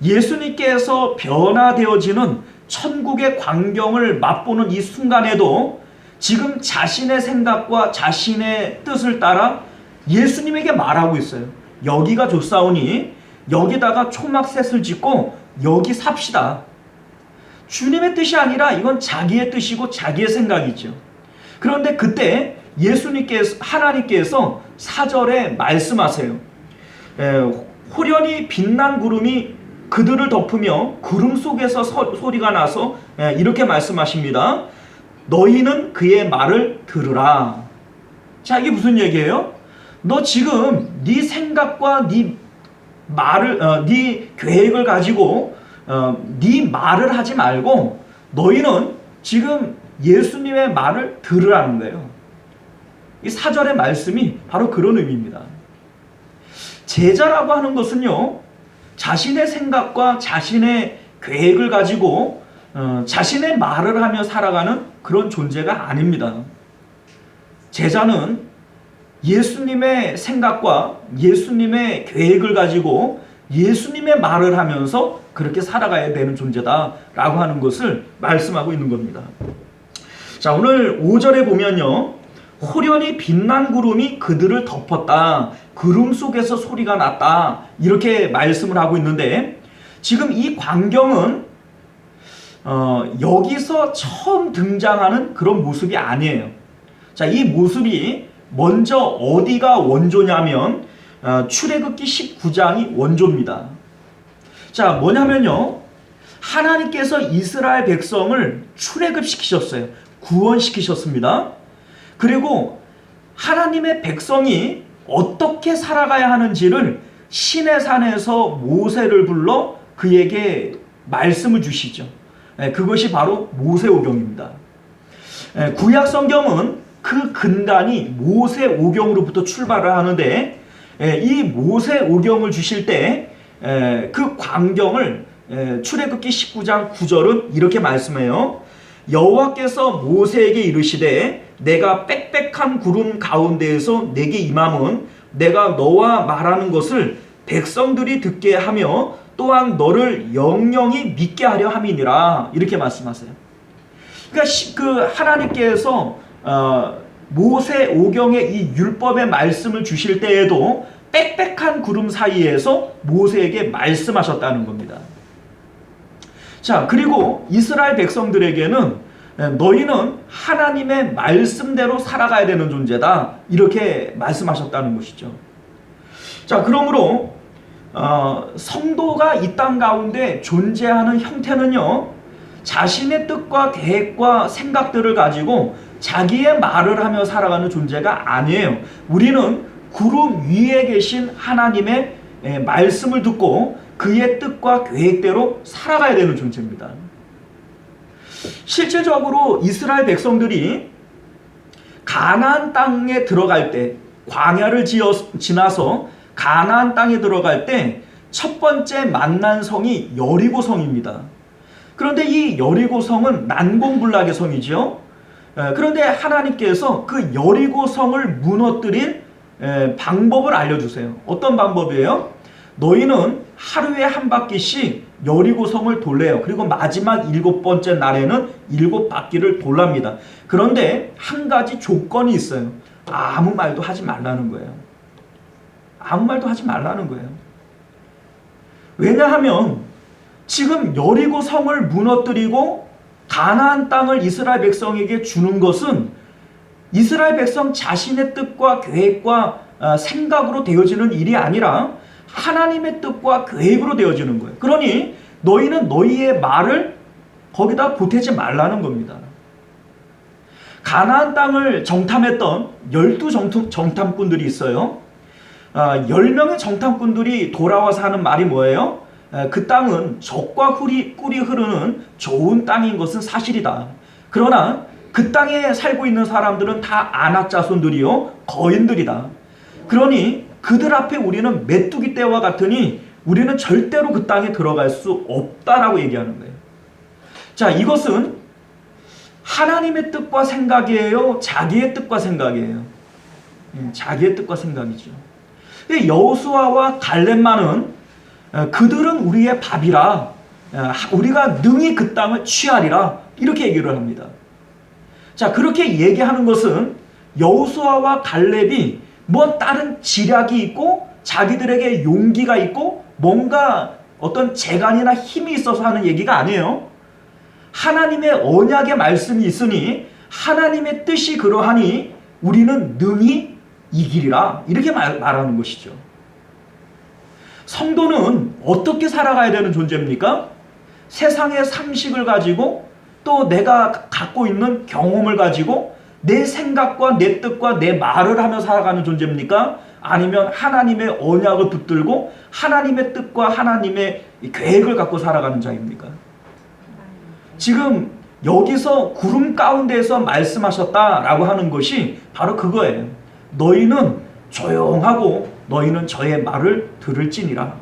예수님께서 변화되어지는 천국의 광경을 맛보는 이 순간에도 지금 자신의 생각과 자신의 뜻을 따라 예수님에게 말하고 있어요. 여기가 좋사오니 여기다가 초막셋을 짓고 여기 삽시다. 주님의 뜻이 아니라 이건 자기의 뜻이고 자기의 생각이죠. 그런데 그때 예수님께서 하나님께서 4절에 말씀하세요. 호련히 빛난 구름이 그들을 덮으며 구름 속에서 소리가 나서 이렇게 말씀하십니다. 너희는 그의 말을 들으라. 자, 이게 무슨 얘기예요? 너 지금 네 생각과 네 말을 네 계획을 가지고 네 말을 하지 말고 너희는 지금 예수님의 말을 들으라는 거예요. 이 4절의 말씀이 바로 그런 의미입니다. 제자라고 하는 것은요, 자신의 생각과 자신의 계획을 가지고 자신의 말을 하며 살아가는 그런 존재가 아닙니다. 제자는 예수님의 생각과 예수님의 계획을 가지고 예수님의 말을 하면서 그렇게 살아가야 되는 존재다라고 하는 것을 말씀하고 있는 겁니다. 자, 오늘 5절에 보면요. 호련히 빛난 구름이 그들을 덮었다. 구름 속에서 소리가 났다. 이렇게 말씀을 하고 있는데 지금 이 광경은 여기서 처음 등장하는 그런 모습이 아니에요. 자, 이 모습이 먼저 어디가 원조냐면 출애굽기 19장이 원조입니다. 자, 뭐냐면요. 하나님께서 이스라엘 백성을 출애굽시키셨어요. 구원시키셨습니다. 그리고 하나님의 백성이 어떻게 살아가야 하는지를 시내산에서 모세를 불러 그에게 말씀을 주시죠. 그것이 바로 모세오경입니다. 구약 성경은 그 근간이 모세오경으로부터 출발을 하는데 이 모세오경을 주실 때 그 광경을 출애굽기 19장 9절은 이렇게 말씀해요. 여호와께서 모세에게 이르시되 내가 빽빽한 구름 가운데에서 내게 임함은 내가 너와 말하는 것을 백성들이 듣게 하며 또한 너를 영영히 믿게 하려 함이니라. 이렇게 말씀하세요. 그러니까 그 하나님께서 모세오경의 이 율법의 말씀을 주실 때에도 빽빽한 구름 사이에서 모세에게 말씀하셨다는 겁니다. 자, 그리고 이스라엘 백성들에게는 너희는 하나님의 말씀대로 살아가야 되는 존재다. 이렇게 말씀하셨다는 것이죠. 자, 그러므로 성도가 이 땅 가운데 존재하는 형태는요, 자신의 뜻과 계획과 생각들을 가지고 자기의 말을 하며 살아가는 존재가 아니에요. 우리는 구름 위에 계신 하나님의 말씀을 듣고 그의 뜻과 계획대로 살아가야 되는 존재입니다. 실질적으로 이스라엘 백성들이 가나안 땅에 들어갈 때, 광야를 지나서 가나안 땅에 들어갈 때 첫 번째 만난 성이 여리고성입니다. 그런데 이 여리고성은 난공불락의 성이죠. 그런데 하나님께서 그 여리고성을 무너뜨릴 방법을 알려주세요. 어떤 방법이에요? 너희는 하루에 한 바퀴씩 여리고성을 돌래요. 그리고 마지막 7번째 날에는 7바퀴를 돌랍니다. 그런데 한 가지 조건이 있어요. 아무 말도 하지 말라는 거예요. 아무 말도 하지 말라는 거예요. 왜냐하면 지금 여리고성을 무너뜨리고 가나안 땅을 이스라엘 백성에게 주는 것은 이스라엘 백성 자신의 뜻과 계획과 생각으로 되어지는 일이 아니라 하나님의 뜻과 계획으로 되어지는 거예요. 그러니 너희는 너희의 말을 거기다 보태지 말라는 겁니다. 가나안 땅을 정탐했던 12 정탐꾼들이 있어요. 10명의 정탐꾼들이 돌아와서 하는 말이 뭐예요? 그 땅은 젖과 꿀이 흐르는 좋은 땅인 것은 사실이다. 그러나 그 땅에 살고 있는 사람들은 다 아낙 자손들이요, 거인들이다. 그러니 그들 앞에 우리는 메뚜기 떼와 같으니 우리는 절대로 그 땅에 들어갈 수 없다라고 얘기하는 거예요. 자, 이것은 하나님의 뜻과 생각이에요? 자기의 뜻과 생각이에요? 자기의 뜻과 생각이죠. 여호수아와 갈렙만은 그들은 우리의 밥이라, 우리가 능히 그 땅을 취하리라, 이렇게 얘기를 합니다. 자, 그렇게 얘기하는 것은 여호수아와 갈렙이 뭐 다른 지략이 있고 자기들에게 용기가 있고 뭔가 어떤 재간이나 힘이 있어서 하는 얘기가 아니에요. 하나님의 언약의 말씀이 있으니 하나님의 뜻이 그러하니 우리는 능히 이기리라, 이렇게 말하는 것이죠. 성도는 어떻게 살아가야 되는 존재입니까? 세상의 상식을 가지고 또 내가 갖고 있는 경험을 가지고 내 생각과 내 뜻과 내 말을 하며 살아가는 존재입니까? 아니면 하나님의 언약을 붙들고 하나님의 뜻과 하나님의 계획을 갖고 살아가는 자입니까? 지금 여기서 구름 가운데에서 말씀하셨다라고 하는 것이 바로 그거예요. 너희는 조용하고 너희는 저의 말을 들을지니라.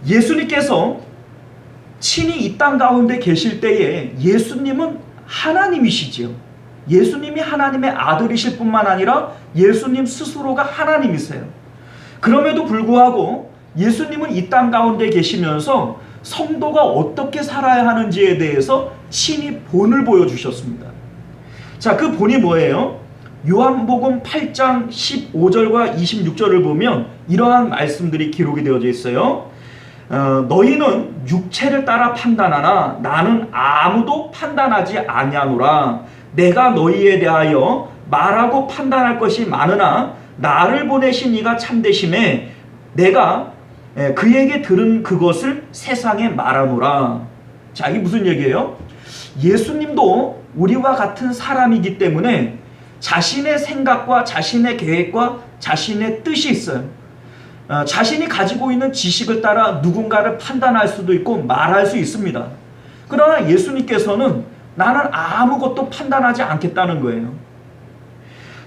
예수님께서 친히 이 땅 가운데 계실 때에 예수님은 하나님이시지요. 예수님이 하나님의 아들이실 뿐만 아니라 예수님 스스로가 하나님이세요. 그럼에도 불구하고 예수님은 이 땅 가운데 계시면서 성도가 어떻게 살아야 하는지에 대해서 친히 본을 보여주셨습니다. 자, 그 본이 뭐예요? 요한복음 8장 15절과 26절을 보면 이러한 말씀들이 기록이 되어져 있어요. 너희는 육체를 따라 판단하나 나는 아무도 판단하지 아니하노라. 내가 너희에 대하여 말하고 판단할 것이 많으나 나를 보내신 이가 참되심에 내가 그에게 들은 그것을 세상에 말하노라. 자, 이게 무슨 얘기예요? 예수님도 우리와 같은 사람이기 때문에 자신의 생각과 자신의 계획과 자신의 뜻이 있어요. 자신이 가지고 있는 지식을 따라 누군가를 판단할 수도 있고 말할 수 있습니다. 그러나 예수님께서는 나는 아무것도 판단하지 않겠다는 거예요.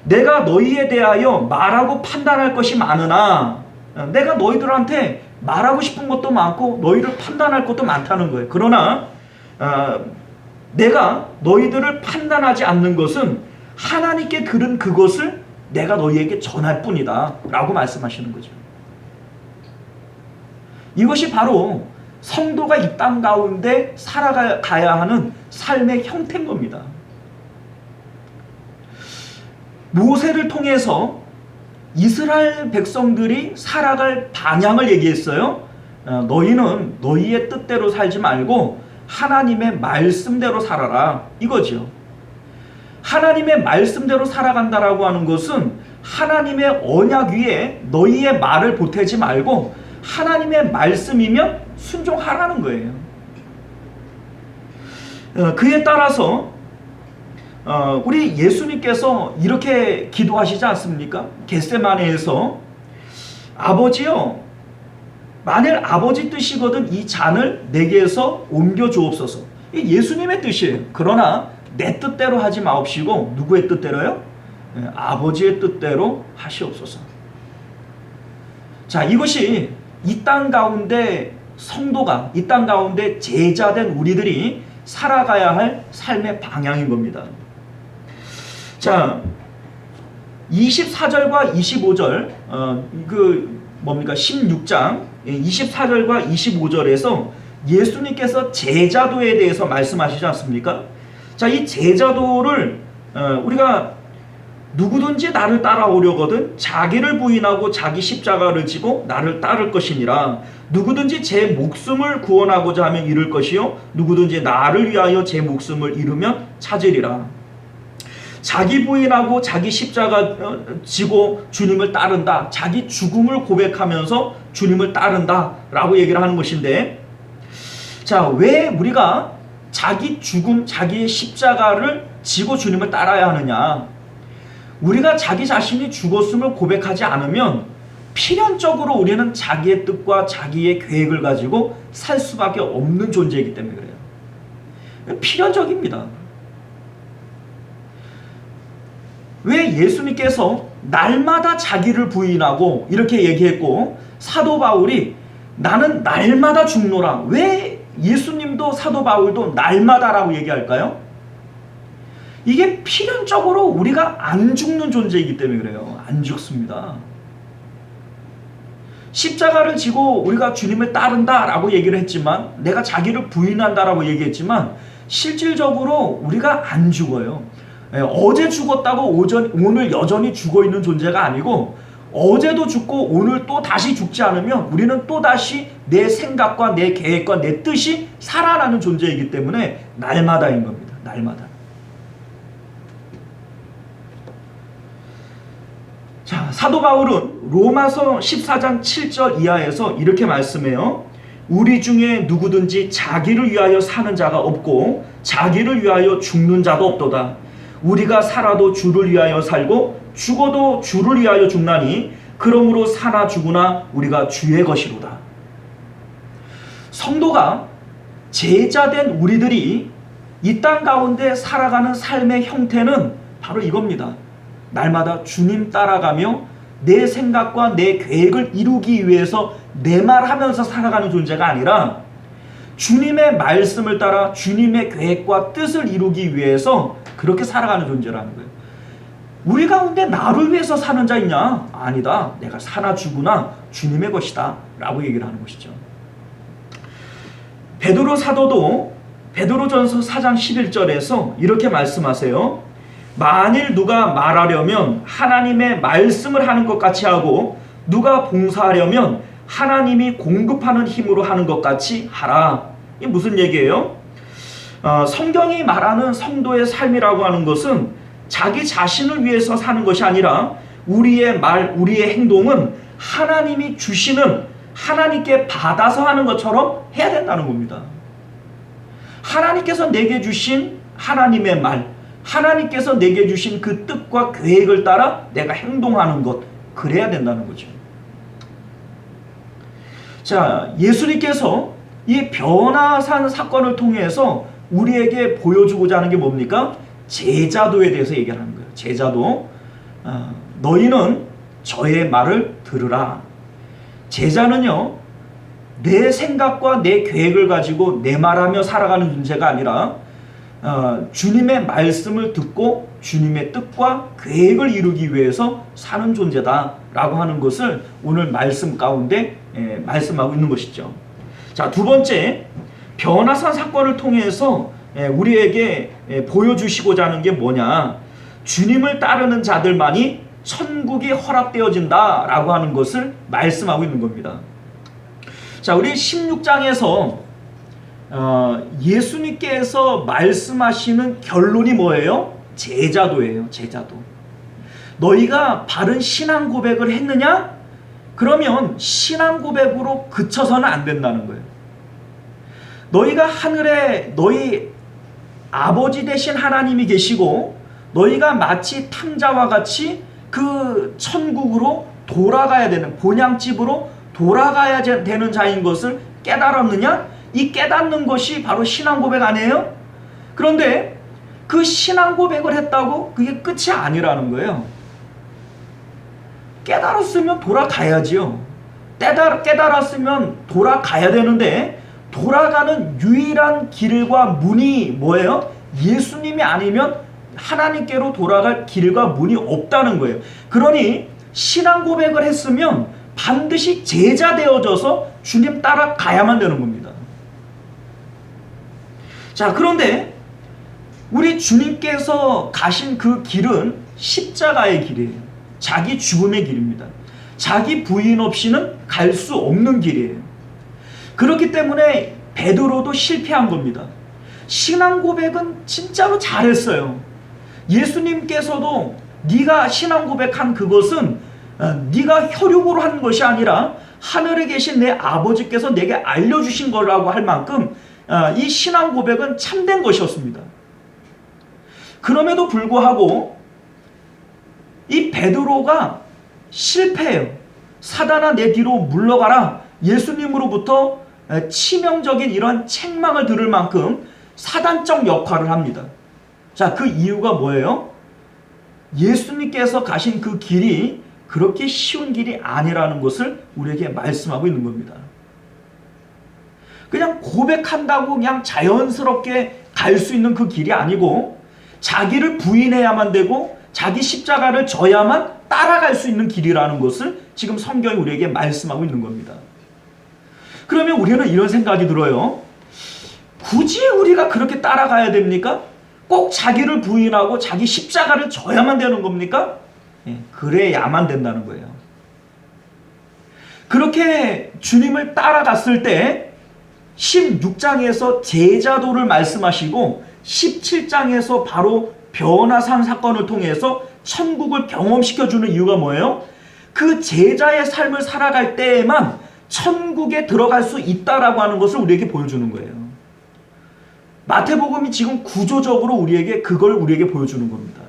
내가 너희에 대하여 말하고 판단할 것이 많으나 내가 너희들한테 말하고 싶은 것도 많고 너희를 판단할 것도 많다는 거예요. 그러나 내가 너희들을 판단하지 않는 것은 하나님께 들은 그것을 내가 너희에게 전할 뿐이다 라고 말씀하시는 거죠. 이것이 바로 성도가 이 땅 가운데 살아가야 하는 삶의 형태인 겁니다. 모세를 통해서 이스라엘 백성들이 살아갈 방향을 얘기했어요. 너희는 너희의 뜻대로 살지 말고 하나님의 말씀대로 살아라, 이거죠. 하나님의 말씀대로 살아간다라고 하는 것은 하나님의 언약 위에 너희의 말을 보태지 말고 하나님의 말씀이면 순종하라는 거예요. 그에 따라서 우리 예수님께서 이렇게 기도하시지 않습니까? 겟세마네에서 아버지요, 만일 아버지 뜻이거든 이 잔을 내게서 옮겨 주옵소서. 이 예수님의 뜻이에요. 그러나 내 뜻대로 하지 마옵시고 누구의 뜻대로요? 아버지의 뜻대로 하시옵소서. 자, 이것이 이 땅 가운데 성도가, 이 땅 가운데 제자된 우리들이 살아가야 할 삶의 방향인 겁니다. 자, 24절과 25절, 16장 24절과 25절에서 예수님께서 제자도에 대해서 말씀하시지 않습니까? 자, 이 제자도를 우리가 누구든지 나를 따라오려거든 자기를 부인하고 자기 십자가를 지고 나를 따를 것이니라. 누구든지 제 목숨을 구원하고자 하면 잃을 것이요 누구든지 나를 위하여 제 목숨을 잃으면 찾으리라. 자기 부인하고 자기 십자가 지고 주님을 따른다. 자기 죽음을 고백하면서 주님을 따른다 라고 얘기를 하는 것인데, 자, 왜 우리가 자기 죽음, 자기의 십자가를 지고 주님을 따라야 하느냐? 우리가 자기 자신이 죽었음을 고백하지 않으면 필연적으로 우리는 자기의 뜻과 자기의 계획을 가지고 살 수밖에 없는 존재이기 때문에 그래요. 필연적입니다. 왜 예수님께서 날마다 자기를 부인하고 이렇게 얘기했고 사도 바울이 나는 날마다 죽노라. 왜 예수님도 사도 바울도 날마다라고 얘기할까요? 이게 필연적으로 우리가 안 죽는 존재이기 때문에 그래요. 안 죽습니다. 십자가를 지고 우리가 주님을 따른다라고 얘기를 했지만, 내가 자기를 부인한다라고 얘기했지만 실질적으로 우리가 안 죽어요. 어제 죽었다고 오늘 여전히 죽어있는 존재가 아니고, 어제도 죽고 오늘 또 다시 죽지 않으면 우리는 또 다시 내 생각과 내 계획과 내 뜻이 살아나는 존재이기 때문에 날마다인 겁니다. 날마다. 자, 사도 바울은 로마서 14장 7절 이하에서 이렇게 말씀해요. 우리 중에 누구든지 자기를 위하여 사는 자가 없고 자기를 위하여 죽는 자도 없도다. 우리가 살아도 주를 위하여 살고 죽어도 주를 위하여 죽나니 그러므로 사나 죽으나 우리가 주의 것이로다. 성도가 제자된 우리들이 이 땅 가운데 살아가는 삶의 형태는 바로 이겁니다. 날마다 주님 따라가며 내 생각과 내 계획을 이루기 위해서 내 말하면서 살아가는 존재가 아니라 주님의 말씀을 따라 주님의 계획과 뜻을 이루기 위해서 그렇게 살아가는 존재라는 거예요. 우리 가운데 나를 위해서 사는 자 있냐? 아니다. 내가 사나 죽으나 주님의 것이다 라고 얘기를 하는 것이죠. 베드로 사도도 베드로전서 4장 11절에서 이렇게 말씀하세요. 만일 누가 말하려면 하나님의 말씀을 하는 것 같이 하고 누가 봉사하려면 하나님이 공급하는 힘으로 하는 것 같이 하라. 이게 무슨 얘기예요? 성경이 말하는 성도의 삶이라고 하는 것은 자기 자신을 위해서 사는 것이 아니라 우리의 말, 우리의 행동은 하나님이 주시는, 하나님께 받아서 하는 것처럼 해야 된다는 겁니다. 하나님께서 내게 주신 하나님의 말, 하나님께서 내게 주신 그 뜻과 계획을 따라 내가 행동하는 것, 그래야 된다는 거죠. 자, 예수님께서 이 변화산 사건을 통해서 우리에게 보여주고자 하는 게 뭡니까? 제자도에 대해서 얘기하는 거예요. 제자도. 너희는 저의 말을 들으라. 제자는요, 내 생각과 내 계획을 가지고 내 말하며 살아가는 존재가 아니라 주님의 말씀을 듣고 주님의 뜻과 계획을 이루기 위해서 사는 존재다라고 하는 것을 오늘 말씀 가운데 말씀하고 있는 것이죠. 자, 두 번째, 변화산 사건을 통해서 우리에게 보여주시고자 하는 게 뭐냐? 주님을 따르는 자들만이 천국이 허락되어진다라고 하는 것을 말씀하고 있는 겁니다. 자, 우리 16장에서 예수님께서 말씀하시는 결론이 뭐예요? 제자도예요. 제자도. 너희가 바른 신앙 고백을 했느냐? 그러면 신앙 고백으로 그쳐서는 안 된다는 거예요. 너희가 하늘에 너희 아버지 되신 하나님이 계시고 너희가 마치 탕자와 같이 그 천국으로 돌아가야 되는, 본향집으로 돌아가야 되는 자인 것을 깨달았느냐? 이 깨닫는 것이 바로 신앙 고백 아니에요? 그런데 그 신앙 고백을 했다고 그게 끝이 아니라는 거예요. 깨달았으면 돌아가야지요. 깨달았으면 돌아가야 되는데 돌아가는 유일한 길과 문이 뭐예요? 예수님이 아니면 하나님께로 돌아갈 길과 문이 없다는 거예요. 그러니 신앙 고백을 했으면 반드시 제자 되어져서 주님 따라가야만 되는 겁니다. 자, 그런데 우리 주님께서 가신 그 길은 십자가의 길이에요. 자기 죽음의 길입니다. 자기 부인 없이는 갈 수 없는 길이에요. 그렇기 때문에 베드로도 실패한 겁니다. 신앙 고백은 진짜로 잘했어요. 예수님께서도 네가 신앙 고백한 그것은 네가 혈육으로 한 것이 아니라 하늘에 계신 내 아버지께서 내게 알려주신 거라고 할 만큼 이 신앙 고백은 참된 것이었습니다. 그럼에도 불구하고 이 베드로가 실패해요. 사단아 내 뒤로 물러가라. 예수님으로부터 치명적인 이런 책망을 들을 만큼 사단적 역할을 합니다. 자, 그 이유가 뭐예요? 예수님께서 가신 그 길이 그렇게 쉬운 길이 아니라는 것을 우리에게 말씀하고 있는 겁니다. 그냥 고백한다고 그냥 자연스럽게 갈 수 있는 그 길이 아니고 자기를 부인해야만 되고 자기 십자가를 져야만 따라갈 수 있는 길이라는 것을 지금 성경이 우리에게 말씀하고 있는 겁니다. 그러면 우리는 이런 생각이 들어요. 굳이 우리가 그렇게 따라가야 됩니까? 꼭 자기를 부인하고 자기 십자가를 져야만 되는 겁니까? 그래야만 된다는 거예요. 그렇게 주님을 따라갔을 때 16장에서 제자도를 말씀하시고 17장에서 바로 변화산 사건을 통해서 천국을 경험시켜주는 이유가 뭐예요? 그 제자의 삶을 살아갈 때에만 천국에 들어갈 수 있다라고 하는 것을 우리에게 보여주는 거예요. 마태복음이 지금 구조적으로 그걸 우리에게 보여주는 겁니다.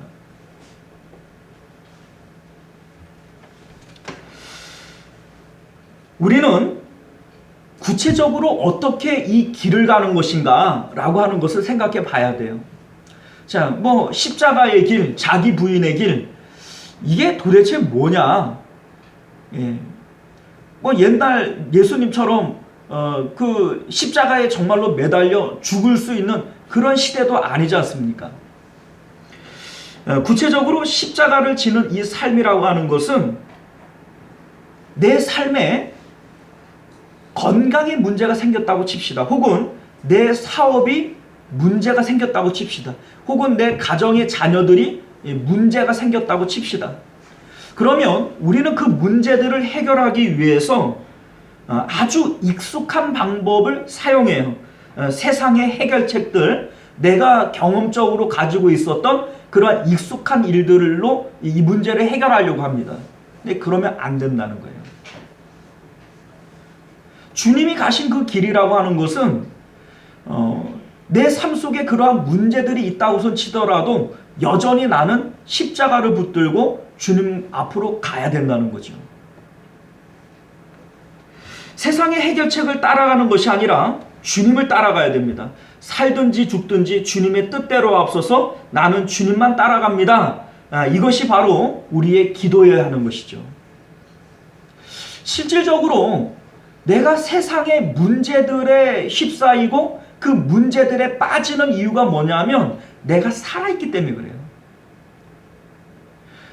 우리는 구체적으로 어떻게 이 길을 가는 것인가 라고 하는 것을 생각해 봐야 돼요. 자, 뭐 십자가의 길, 자기 부인의 길, 이게 도대체 뭐냐? 뭐 옛날 예수님처럼 그 십자가에 정말로 매달려 죽을 수 있는 그런 시대도 아니지 않습니까? 구체적으로 십자가를 지는 이 삶이라고 하는 것은 내 삶에 건강에 문제가 생겼다고 칩시다. 혹은 내 사업이 문제가 생겼다고 칩시다. 혹은 내 가정의 자녀들이 문제가 생겼다고 칩시다. 그러면 우리는 그 문제들을 해결하기 위해서 아주 익숙한 방법을 사용해요. 세상의 해결책들, 내가 경험적으로 가지고 있었던 그러한 익숙한 일들로 이 문제를 해결하려고 합니다. 근데 그러면 안 된다는 거예요. 주님이 가신 그 길이라고 하는 것은 내 삶 속에 그러한 문제들이 있다고 치더라도 여전히 나는 십자가를 붙들고 주님 앞으로 가야 된다는 거죠. 세상의 해결책을 따라가는 것이 아니라 주님을 따라가야 됩니다. 살든지 죽든지 주님의 뜻대로 앞서서 나는 주님만 따라갑니다. 이것이 바로 우리의 기도여야 하는 것이죠. 실질적으로 내가 세상의 문제들에 휩싸이고 그 문제들에 빠지는 이유가 뭐냐면 내가 살아있기 때문에 그래요.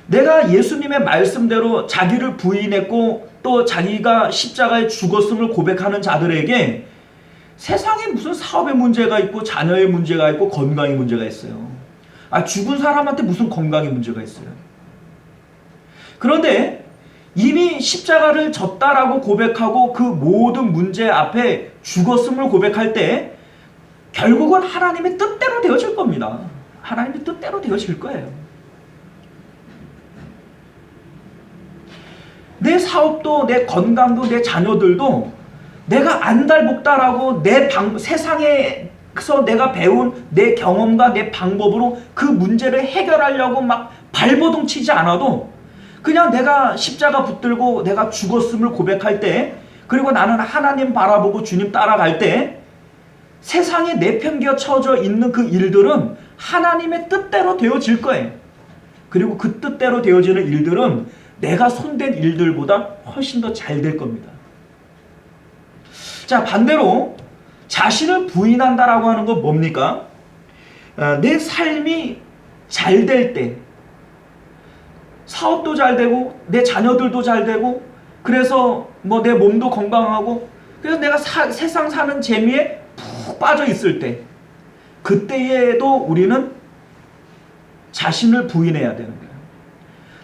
내가 예수님의 말씀대로 자기를 부인했고 또 자기가 십자가에 죽었음을 고백하는 자들에게 세상에 무슨 사업의 문제가 있고 자녀의 문제가 있고 건강의 문제가 있어요. 죽은 사람한테 무슨 건강의 문제가 있어요. 그런데 이미 십자가를 졌다라고 고백하고 그 모든 문제 앞에 죽었음을 고백할 때 결국은 하나님의 뜻대로 되어질 겁니다. 하나님의 뜻대로 되어질 거예요. 내 사업도, 내 건강도, 내 자녀들도 내가 안달복달하고 세상에서 내가 배운 내 경험과 내 방법으로 그 문제를 해결하려고 막 발버둥 치지 않아도 그냥 내가 십자가 붙들고 내가 죽었음을 고백할 때, 그리고 나는 하나님 바라보고 주님 따라갈 때 세상에 내팽개쳐져 있는 그 일들은 하나님의 뜻대로 되어질 거예요. 그리고 그 뜻대로 되어지는 일들은 내가 손댄 일들보다 훨씬 더 잘 될 겁니다. 자, 반대로 자신을 부인한다라고 하는 건 뭡니까? 내 삶이 잘 될 때, 사업도 잘 되고 내 자녀들도 잘 되고, 그래서 뭐 내 몸도 건강하고, 그래서 내가 세상 사는 재미에 푹 빠져 있을 때, 그때에도 우리는 자신을 부인해야 되는 거예요.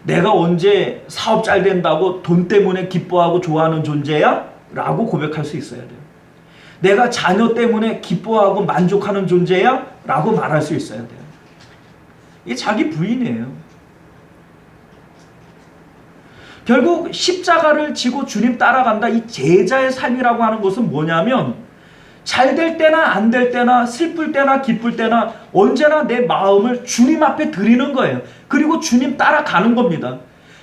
내가 언제 사업 잘 된다고 돈 때문에 기뻐하고 좋아하는 존재야? 라고 고백할 수 있어야 돼요. 내가 자녀 때문에 기뻐하고 만족하는 존재야? 라고 말할 수 있어야 돼요. 이게 자기 부인이에요. 결국 십자가를 지고 주님 따라간다, 이 제자의 삶이라고 하는 것은 뭐냐면, 잘 될 때나 안 될 때나 슬플 때나 기쁠 때나 언제나 내 마음을 주님 앞에 드리는 거예요. 그리고 주님 따라가는 겁니다.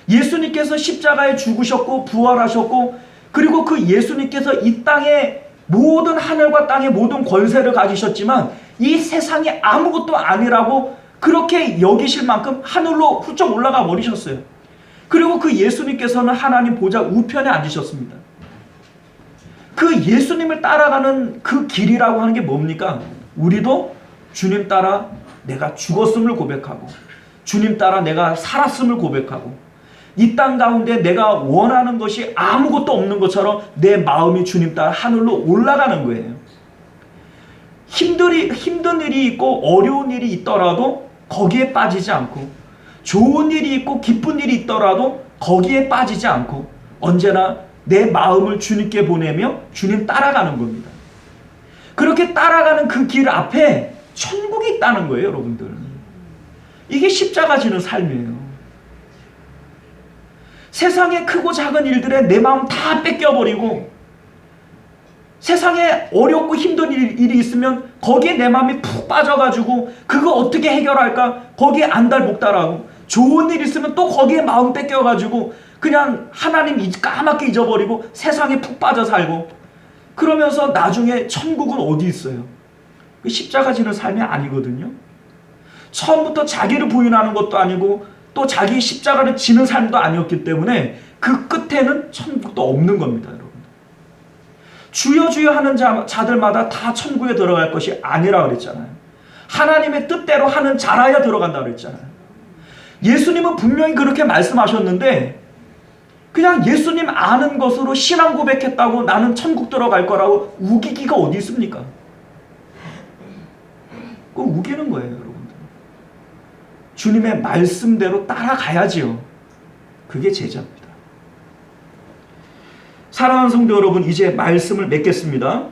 예수님께서 십자가에 죽으셨고 부활하셨고, 그리고 그 예수님께서 이 땅에 모든 하늘과 땅의 모든 권세를 가지셨지만 이 세상이 아무것도 아니라고 그렇게 여기실 만큼 하늘로 훌쩍 올라가 버리셨어요. 그리고 그 예수님께서는 하나님 보좌 우편에 앉으셨습니다. 그 예수님을 따라가는 그 길이라고 하는 게 뭡니까? 우리도 주님 따라 내가 죽었음을 고백하고, 주님 따라 내가 살았음을 고백하고, 이 땅 가운데 내가 원하는 것이 아무것도 없는 것처럼 내 마음이 주님 따라 하늘로 올라가는 거예요. 힘든 일이 있고 어려운 일이 있더라도 거기에 빠지지 않고, 좋은 일이 있고 기쁜 일이 있더라도 거기에 빠지지 않고, 언제나 내 마음을 주님께 보내며 주님 따라가는 겁니다. 그렇게 따라가는 그 길 앞에 천국이 있다는 거예요, 여러분들. 이게 십자가 지는 삶이에요. 세상의 크고 작은 일들에 내 마음 다 뺏겨버리고, 세상에 어렵고 힘든 일이 있으면 거기에 내 마음이 푹 빠져가지고 그거 어떻게 해결할까 거기에 안달복달하고, 좋은 일 있으면 또 거기에 마음 뺏겨가지고 그냥 하나님 까맣게 잊어버리고 세상에 푹 빠져 살고, 그러면서 나중에 천국은 어디 있어요? 십자가 지는 삶이 아니거든요. 처음부터 자기를 부인하는 것도 아니고 또 자기 십자가를 지는 삶도 아니었기 때문에 그 끝에는 천국도 없는 겁니다, 여러분. 주여 주여 하는 자들마다 다 천국에 들어갈 것이 아니라 그랬잖아요. 하나님의 뜻대로 하는 자라야 들어간다 그랬잖아요. 예수님은 분명히 그렇게 말씀하셨는데, 그냥 예수님 아는 것으로 신앙 고백했다고 나는 천국 들어갈 거라고 우기기가 어디 있습니까? 그거 우기는 거예요, 여러분들. 주님의 말씀대로 따라가야지요. 그게 제자입니다. 사랑하는 성도 여러분, 이제 말씀을 맺겠습니다.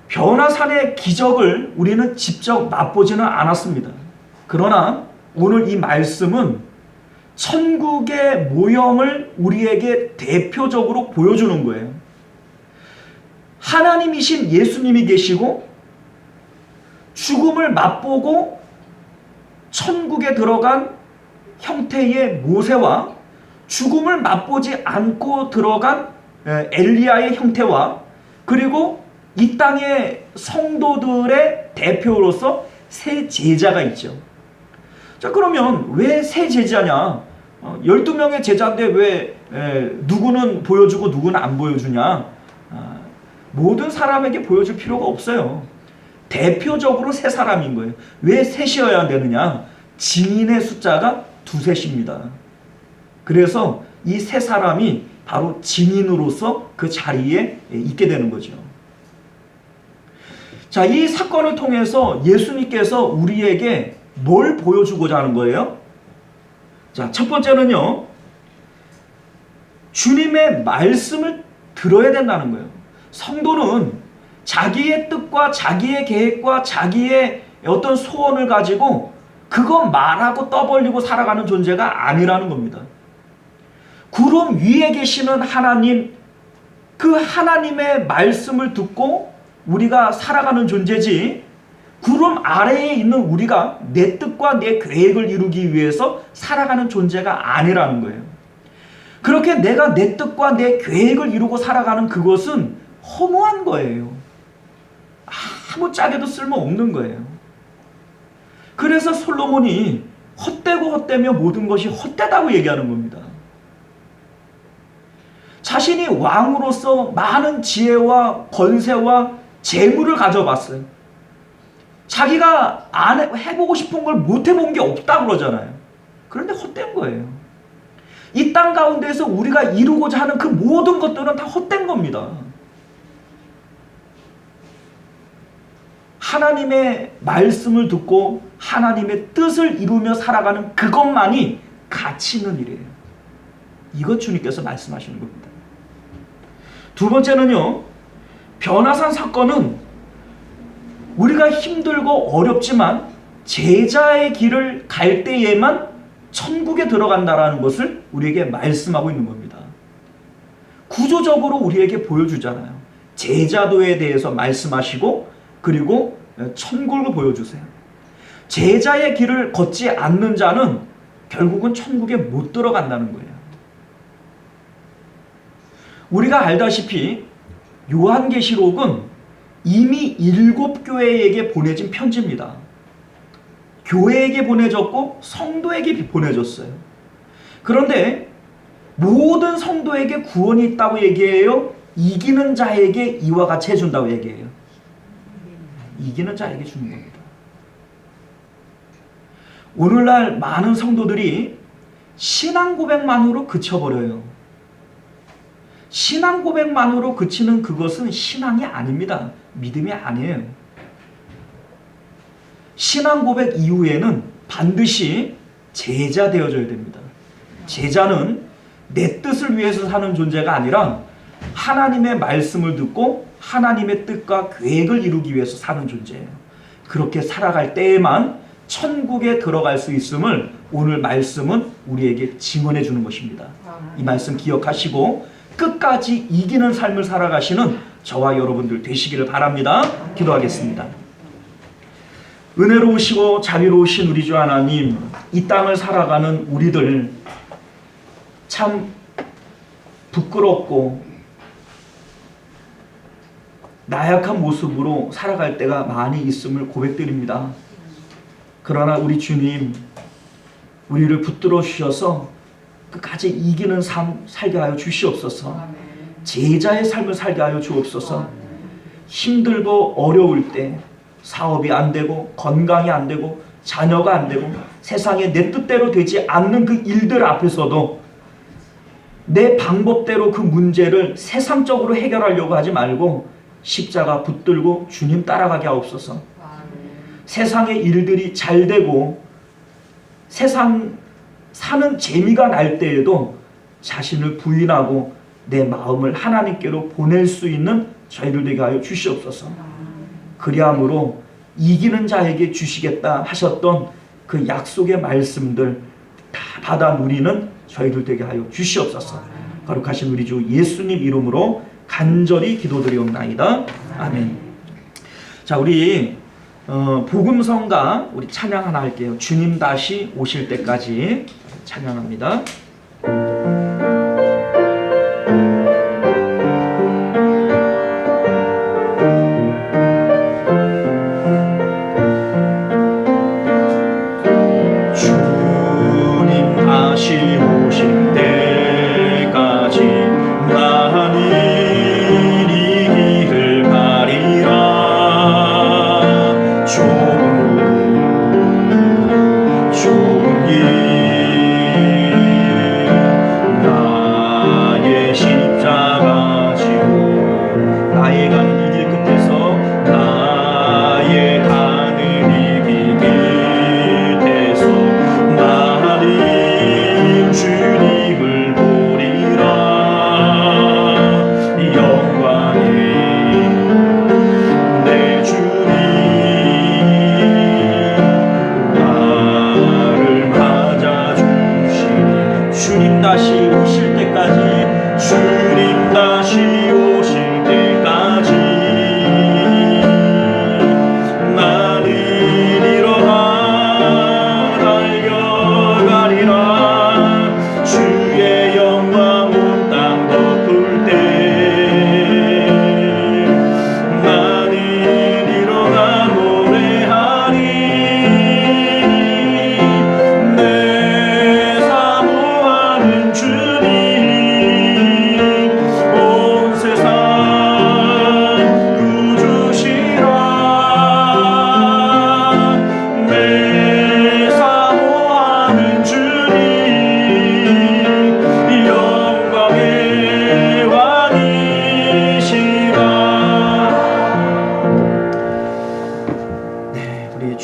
변화산의 기적을 우리는 직접 맛보지는 않았습니다. 그러나 오늘 이 말씀은 천국의 모형을 우리에게 대표적으로 보여주는 거예요. 하나님이신 예수님이 계시고 죽음을 맛보고 천국에 들어간 형태의 모세와 죽음을 맛보지 않고 들어간 엘리야의 형태와, 그리고 이 땅의 성도들의 대표로서 세 제자가 있죠. 자, 그러면 왜 세 제자냐? 12명의 제자인데 왜 누구는 보여주고 누구는 안 보여주냐? 모든 사람에게 보여줄 필요가 없어요. 대표적으로 세 사람인 거예요. 왜 셋이어야 되느냐? 증인의 숫자가 두셋입니다. 그래서 이 세 사람이 바로 증인으로서 그 자리에 있게 되는 거죠. 자, 이 사건을 통해서 예수님께서 우리에게 뭘 보여주고자 하는 거예요? 자, 첫 번째는요, 주님의 말씀을 들어야 된다는 거예요. 성도는 자기의 뜻과 자기의 계획과 자기의 어떤 소원을 가지고 그거 말하고 떠벌리고 살아가는 존재가 아니라는 겁니다. 구름 위에 계시는 하나님, 그 하나님의 말씀을 듣고 우리가 살아가는 존재지, 구름 아래에 있는 우리가 내 뜻과 내 계획을 이루기 위해서 살아가는 존재가 아니라는 거예요. 그렇게 내가 내 뜻과 내 계획을 이루고 살아가는 그것은 허무한 거예요. 아무 짝에도 쓸모없는 거예요. 그래서 솔로몬이 헛되고 헛되며 모든 것이 헛되다고 얘기하는 겁니다. 자신이 왕으로서 많은 지혜와 권세와 재물을 가져봤어요. 자기가 해보고 싶은 걸 못 해본 게 없다 그러잖아요. 그런데 헛된 거예요. 이 땅 가운데에서 우리가 이루고자 하는 그 모든 것들은 다 헛된 겁니다. 하나님의 말씀을 듣고 하나님의 뜻을 이루며 살아가는 그것만이 가치 있는 일이에요. 이것 주님께서 말씀하시는 겁니다. 두 번째는요, 변화산 사건은 우리가 힘들고 어렵지만 제자의 길을 갈 때에만 천국에 들어간다라는 것을 우리에게 말씀하고 있는 겁니다. 구조적으로 우리에게 보여주잖아요. 제자도에 대해서 말씀하시고 그리고 천국을 보여주세요. 제자의 길을 걷지 않는 자는 결국은 천국에 못 들어간다는 거예요. 우리가 알다시피 요한계시록은 이미 7교회에게 보내진 편지입니다. 교회에게 보내졌고 성도에게 보내졌어요. 그런데 모든 성도에게 구원이 있다고 얘기해요? 이기는 자에게 이와 같이 해준다고 얘기해요? 이기는 자에게 주는 겁니다. 오늘날 많은 성도들이 신앙 고백만으로 그쳐버려요. 신앙 고백만으로 그치는 그것은 신앙이 아닙니다. 믿음이 아니에요. 신앙 고백 이후에는 반드시 제자 되어져야 됩니다. 제자는 내 뜻을 위해서 사는 존재가 아니라 하나님의 말씀을 듣고 하나님의 뜻과 계획을 이루기 위해서 사는 존재예요. 그렇게 살아갈 때에만 천국에 들어갈 수 있음을 오늘 말씀은 우리에게 증언해 주는 것입니다. 이 말씀 기억하시고 끝까지 이기는 삶을 살아가시는 저와 여러분들 되시기를 바랍니다. 기도하겠습니다. 은혜로우시고 자비로우신 우리 주 하나님, 이 땅을 살아가는 우리들 참 부끄럽고 나약한 모습으로 살아갈 때가 많이 있음을 고백드립니다. 그러나 우리 주님, 우리를 붙들어 주셔서 끝까지 이기는 삶 살게 하여 주시옵소서. 제자의 삶을 살게 하여 주옵소서. 힘들고 어려울 때 사업이 안 되고 건강이 안 되고 자녀가 안 되고 세상에 내 뜻대로 되지 않는 그 일들 앞에서도 내 방법대로 그 문제를 세상적으로 해결하려고 하지 말고 십자가 붙들고 주님 따라가게 하옵소서. 세상의 일들이 잘 되고 세상 사는 재미가 날 때에도 자신을 부인하고 내 마음을 하나님께로 보낼 수 있는 저희들 되게 하여 주시옵소서. 그리함으로 이기는 자에게 주시겠다 하셨던 그 약속의 말씀들 다 받아 누리는 저희들 되게 하여 주시옵소서. 거룩하신 우리 주 예수님 이름으로 간절히 기도드리옵나이다. 아멘. 자, 우리 복음성가 우리 찬양 하나 할게요. 주님 다시 오실 때까지 찬양합니다. 주님 다시 오실 때까지 나는 이기를 바리라. 조금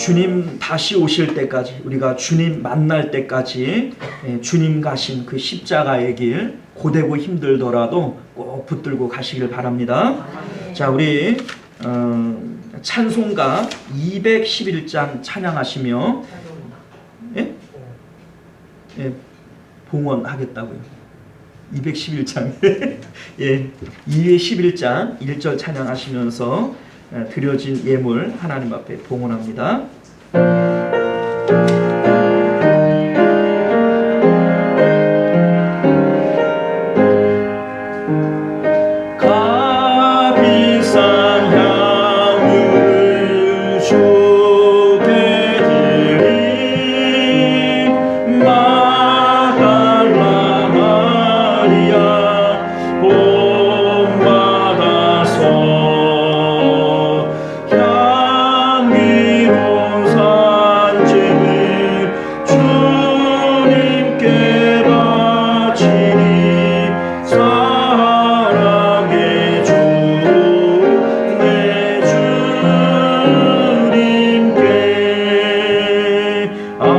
주님 다시 오실 때까지, 우리가 주님 만날 때까지 주님 가신 그 십자가의 길 고되고 힘들더라도 꼭 붙들고 가시길 바랍니다. 자, 우리 찬송가 211장 찬양하시며 봉헌하겠다고요. 211장 예, 211장 1절 찬양하시면서 드려진 예물 하나님 앞에 봉헌합니다. 값비싼 향유를 주께 드린 마달라 마리아 본받아서 향기로운 산재를 주님께 바치니 사랑의 주 내 주님께 아멘.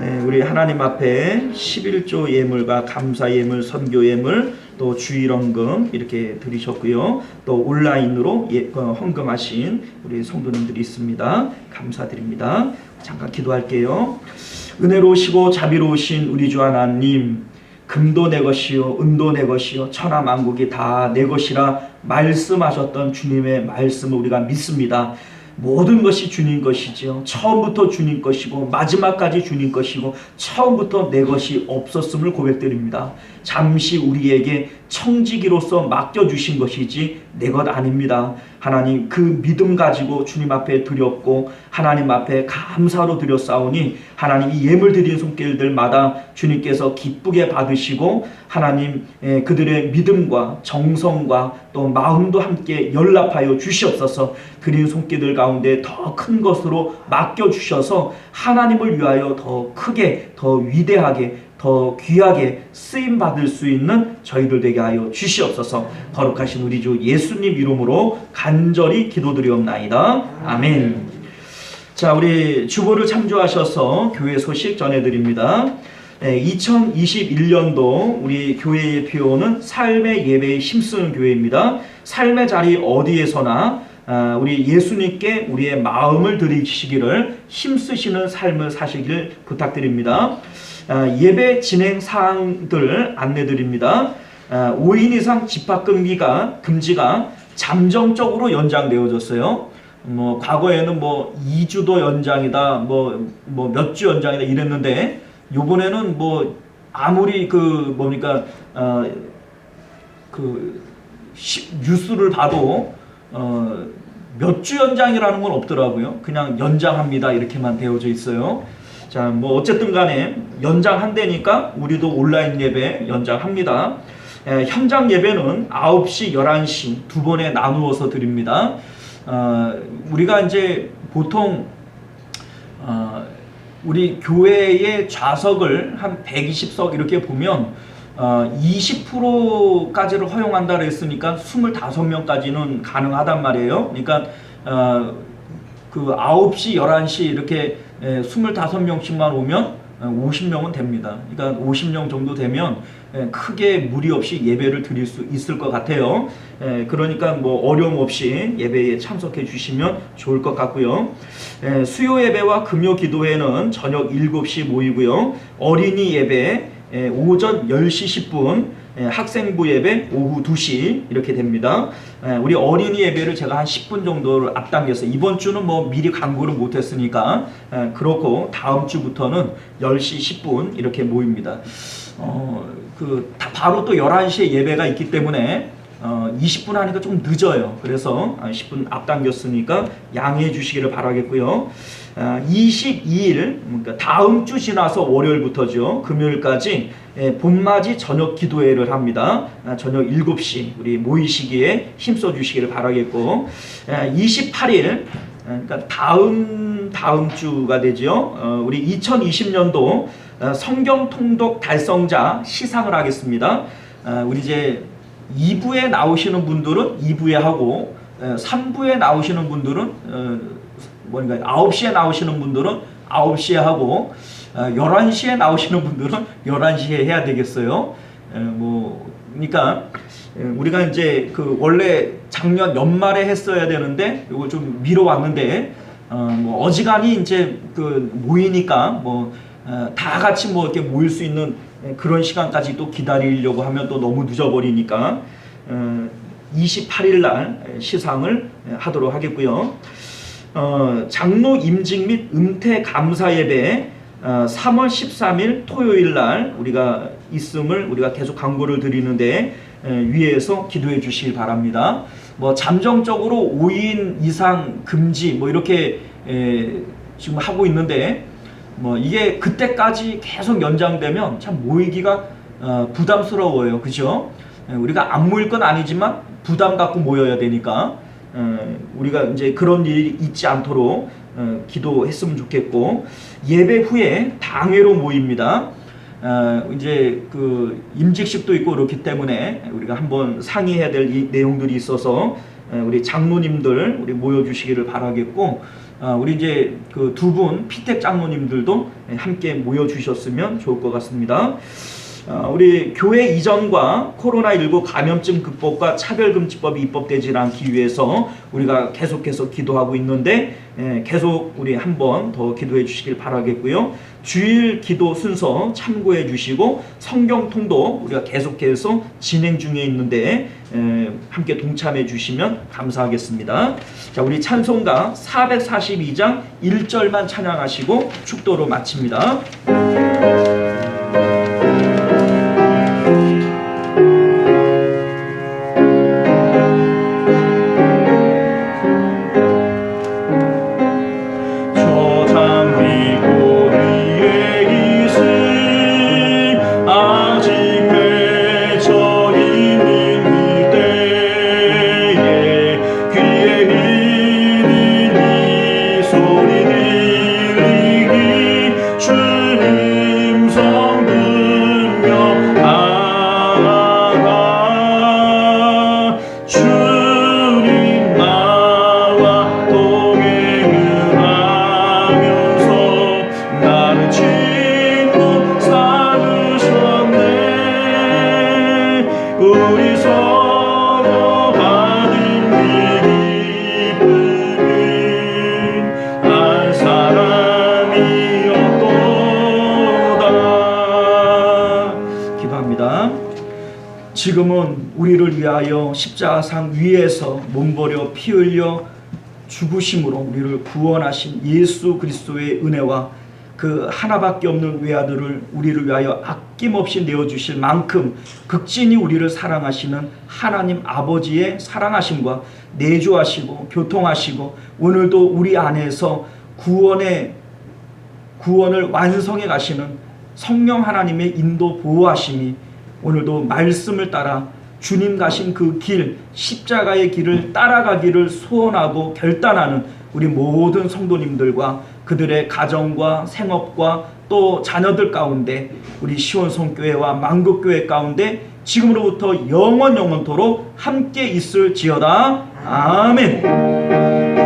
네, 우리 하나님 앞에 11조 예물과 감사 예물, 선교 예물, 또 주일헌금 이렇게 드리셨고요. 또 온라인으로 헌금하신 우리 성도님들이 있습니다. 감사드립니다. 잠깐 기도할게요. 은혜로우시고 자비로우신 우리 주 하나님, 금도 내 것이요 은도 내 것이요 천하 만국이 다 내 것이라 말씀하셨던 주님의 말씀을 우리가 믿습니다. 모든 것이 주님 것이지요. 처음부터 주님 것이고 마지막까지 주님 것이고 처음부터 내 것이 없었음을 고백드립니다. 잠시 우리에게 청지기로서 맡겨주신 것이지 내 것 아닙니다. 하나님, 그 믿음 가지고 주님 앞에 드렸고 하나님 앞에 감사로 드렸사오니 하나님, 이 예물 드린 손길들마다 주님께서 기쁘게 받으시고 하나님, 그들의 믿음과 정성과 또 마음도 함께 연락하여 주시옵소서. 드린 손길들 가운데 더 큰 것으로 맡겨주셔서 하나님을 위하여 더 크게, 더 위대하게, 더 귀하게 쓰임받을 수 있는 저희들 되게 하여 주시옵소서. 거룩하신 우리 주 예수님 이름으로 간절히 기도드리옵나이다. 아멘. 자, 우리 주보를 참조하셔서 교회 소식 전해드립니다. 2021년도 우리 교회의 표어는 삶의 예배에 힘쓰는 교회입니다. 삶의 자리 어디에서나 우리 예수님께 우리의 마음을 드리시기를 힘쓰시는 삶을 사시길 부탁드립니다. 예배 진행 사항들 안내드립니다. 5인 이상 집합 금지가 잠정적으로 연장되어졌어요. 과거에는 2주도 연장이다, 몇 주 연장이다 이랬는데, 요번에는 아무리 뉴스를 봐도 몇 주 연장이라는 건 없더라고요. 그냥 연장합니다 이렇게만 되어져 있어요. 자, 어쨌든 간에 연장한다니까 우리도 온라인 예배 연장합니다. 현장 예배는 9시, 11시 두 번에 나누어서 드립니다. 우리가 이제 보통 우리 교회의 좌석을 한 120석 이렇게 보면 20%까지를 허용한다 그랬으니까 25명까지는 가능하단 말이에요. 그러니까 그 9시, 11시 이렇게 25명씩만 오면 50명은 됩니다. 그러니까 50명 정도 되면 크게 무리 없이 예배를 드릴 수 있을 것 같아요. 그러니까 어려움 없이 예배에 참석해 주시면 좋을 것 같고요. 수요 예배와 금요 기도회는 저녁 7시 모이고요. 어린이 예배 오전 10시 10분, 학생부 예배 오후 2시 이렇게 됩니다. 우리 어린이 예배를 제가 한 10분 정도를 앞당겨서, 이번 주는 미리 광고를 못했으니까 그렇고 다음 주부터는 10시 10분 이렇게 모입니다. 바로 또 11시에 예배가 있기 때문에 20분 하니까 좀 늦어요. 그래서 10분 앞당겼으니까 양해해 주시기를 바라겠고요. 22일, 그러니까 다음 주 지나서 월요일부터죠. 금요일까지 봄맞이 저녁 기도회를 합니다. 저녁 7시 우리 모이시기에 힘써 주시기를 바라겠고, 28일, 그러니까 다음 주가 되죠. 우리 2020년도 성경 통독 달성자 시상을 하겠습니다. 우리 이제 2부에 나오시는 분들은 2부에 하고 3부에 나오시는 분들은 뭔가 9시에 나오시는 분들은 9시에 하고 11시에 나오시는 분들은 11시에 해야 되겠어요. 그러니까 우리가 이제 그 원래 작년 연말에 했어야 되는데 이거 좀 미뤄왔는데 어지간히 이제 그 모이니까 다 같이 이렇게 모일 수 있는 그런 시간까지 또 기다리려고 하면 또 너무 늦어버리니까 28일 날 시상을 하도록 하겠고요. 장로 임직 및 은퇴 감사 예배 3월 13일 토요일 날 우리가 있음을 우리가 계속 광고를 드리는데 위에서 기도해 주시길 바랍니다. 잠정적으로 5인 이상 금지 이렇게 지금 하고 있는데 이게 그때까지 계속 연장되면 참 모이기가 부담스러워요. 그죠? 우리가 안 모일 건 아니지만 부담 갖고 모여야 되니까 우리가 이제 그런 일이 있지 않도록 기도했으면 좋겠고, 예배 후에 당회로 모입니다. 이제 그 임직식도 있고 그렇기 때문에 우리가 한번 상의해야 될 이 내용들이 있어서 우리 장로님들 우리 모여주시기를 바라겠고, 우리 이제 그 두 분 피택 장로님들도 함께 모여주셨으면 좋을 것 같습니다. 우리 교회 이전과 코로나19 감염증 극복과 차별금지법이 입법되지 않기 위해서 우리가 계속해서 기도하고 있는데 계속 우리 한번 더 기도해 주시길 바라겠고요. 주일 기도 순서 참고해 주시고 성경통도 우리가 계속해서 진행 중에 있는데 함께 동참해 주시면 감사하겠습니다. 자, 우리 찬송가 442장 1절만 찬양하시고 축도로 마칩니다. 지금은 우리를 위하여 십자가상 위에서 몸버려 피 흘려 죽으심으로 우리를 구원하신 예수 그리스도의 은혜와 그 하나밖에 없는 외아들을 우리를 위하여 아낌없이 내어주실 만큼 극진히 우리를 사랑하시는 하나님 아버지의 사랑하심과 내조하시고 교통하시고 오늘도 우리 안에서 구원을 완성해 가시는 성령 하나님의 인도 보호하심이 오늘도 말씀을 따라 주님 가신 그 길, 십자가의 길을 따라가기를 소원하고 결단하는 우리 모든 성도님들과 그들의 가정과 생업과 또 자녀들 가운데 우리 시온성교회와 만국교회 가운데 지금으로부터 영원토록 함께 있을지어다. 아멘.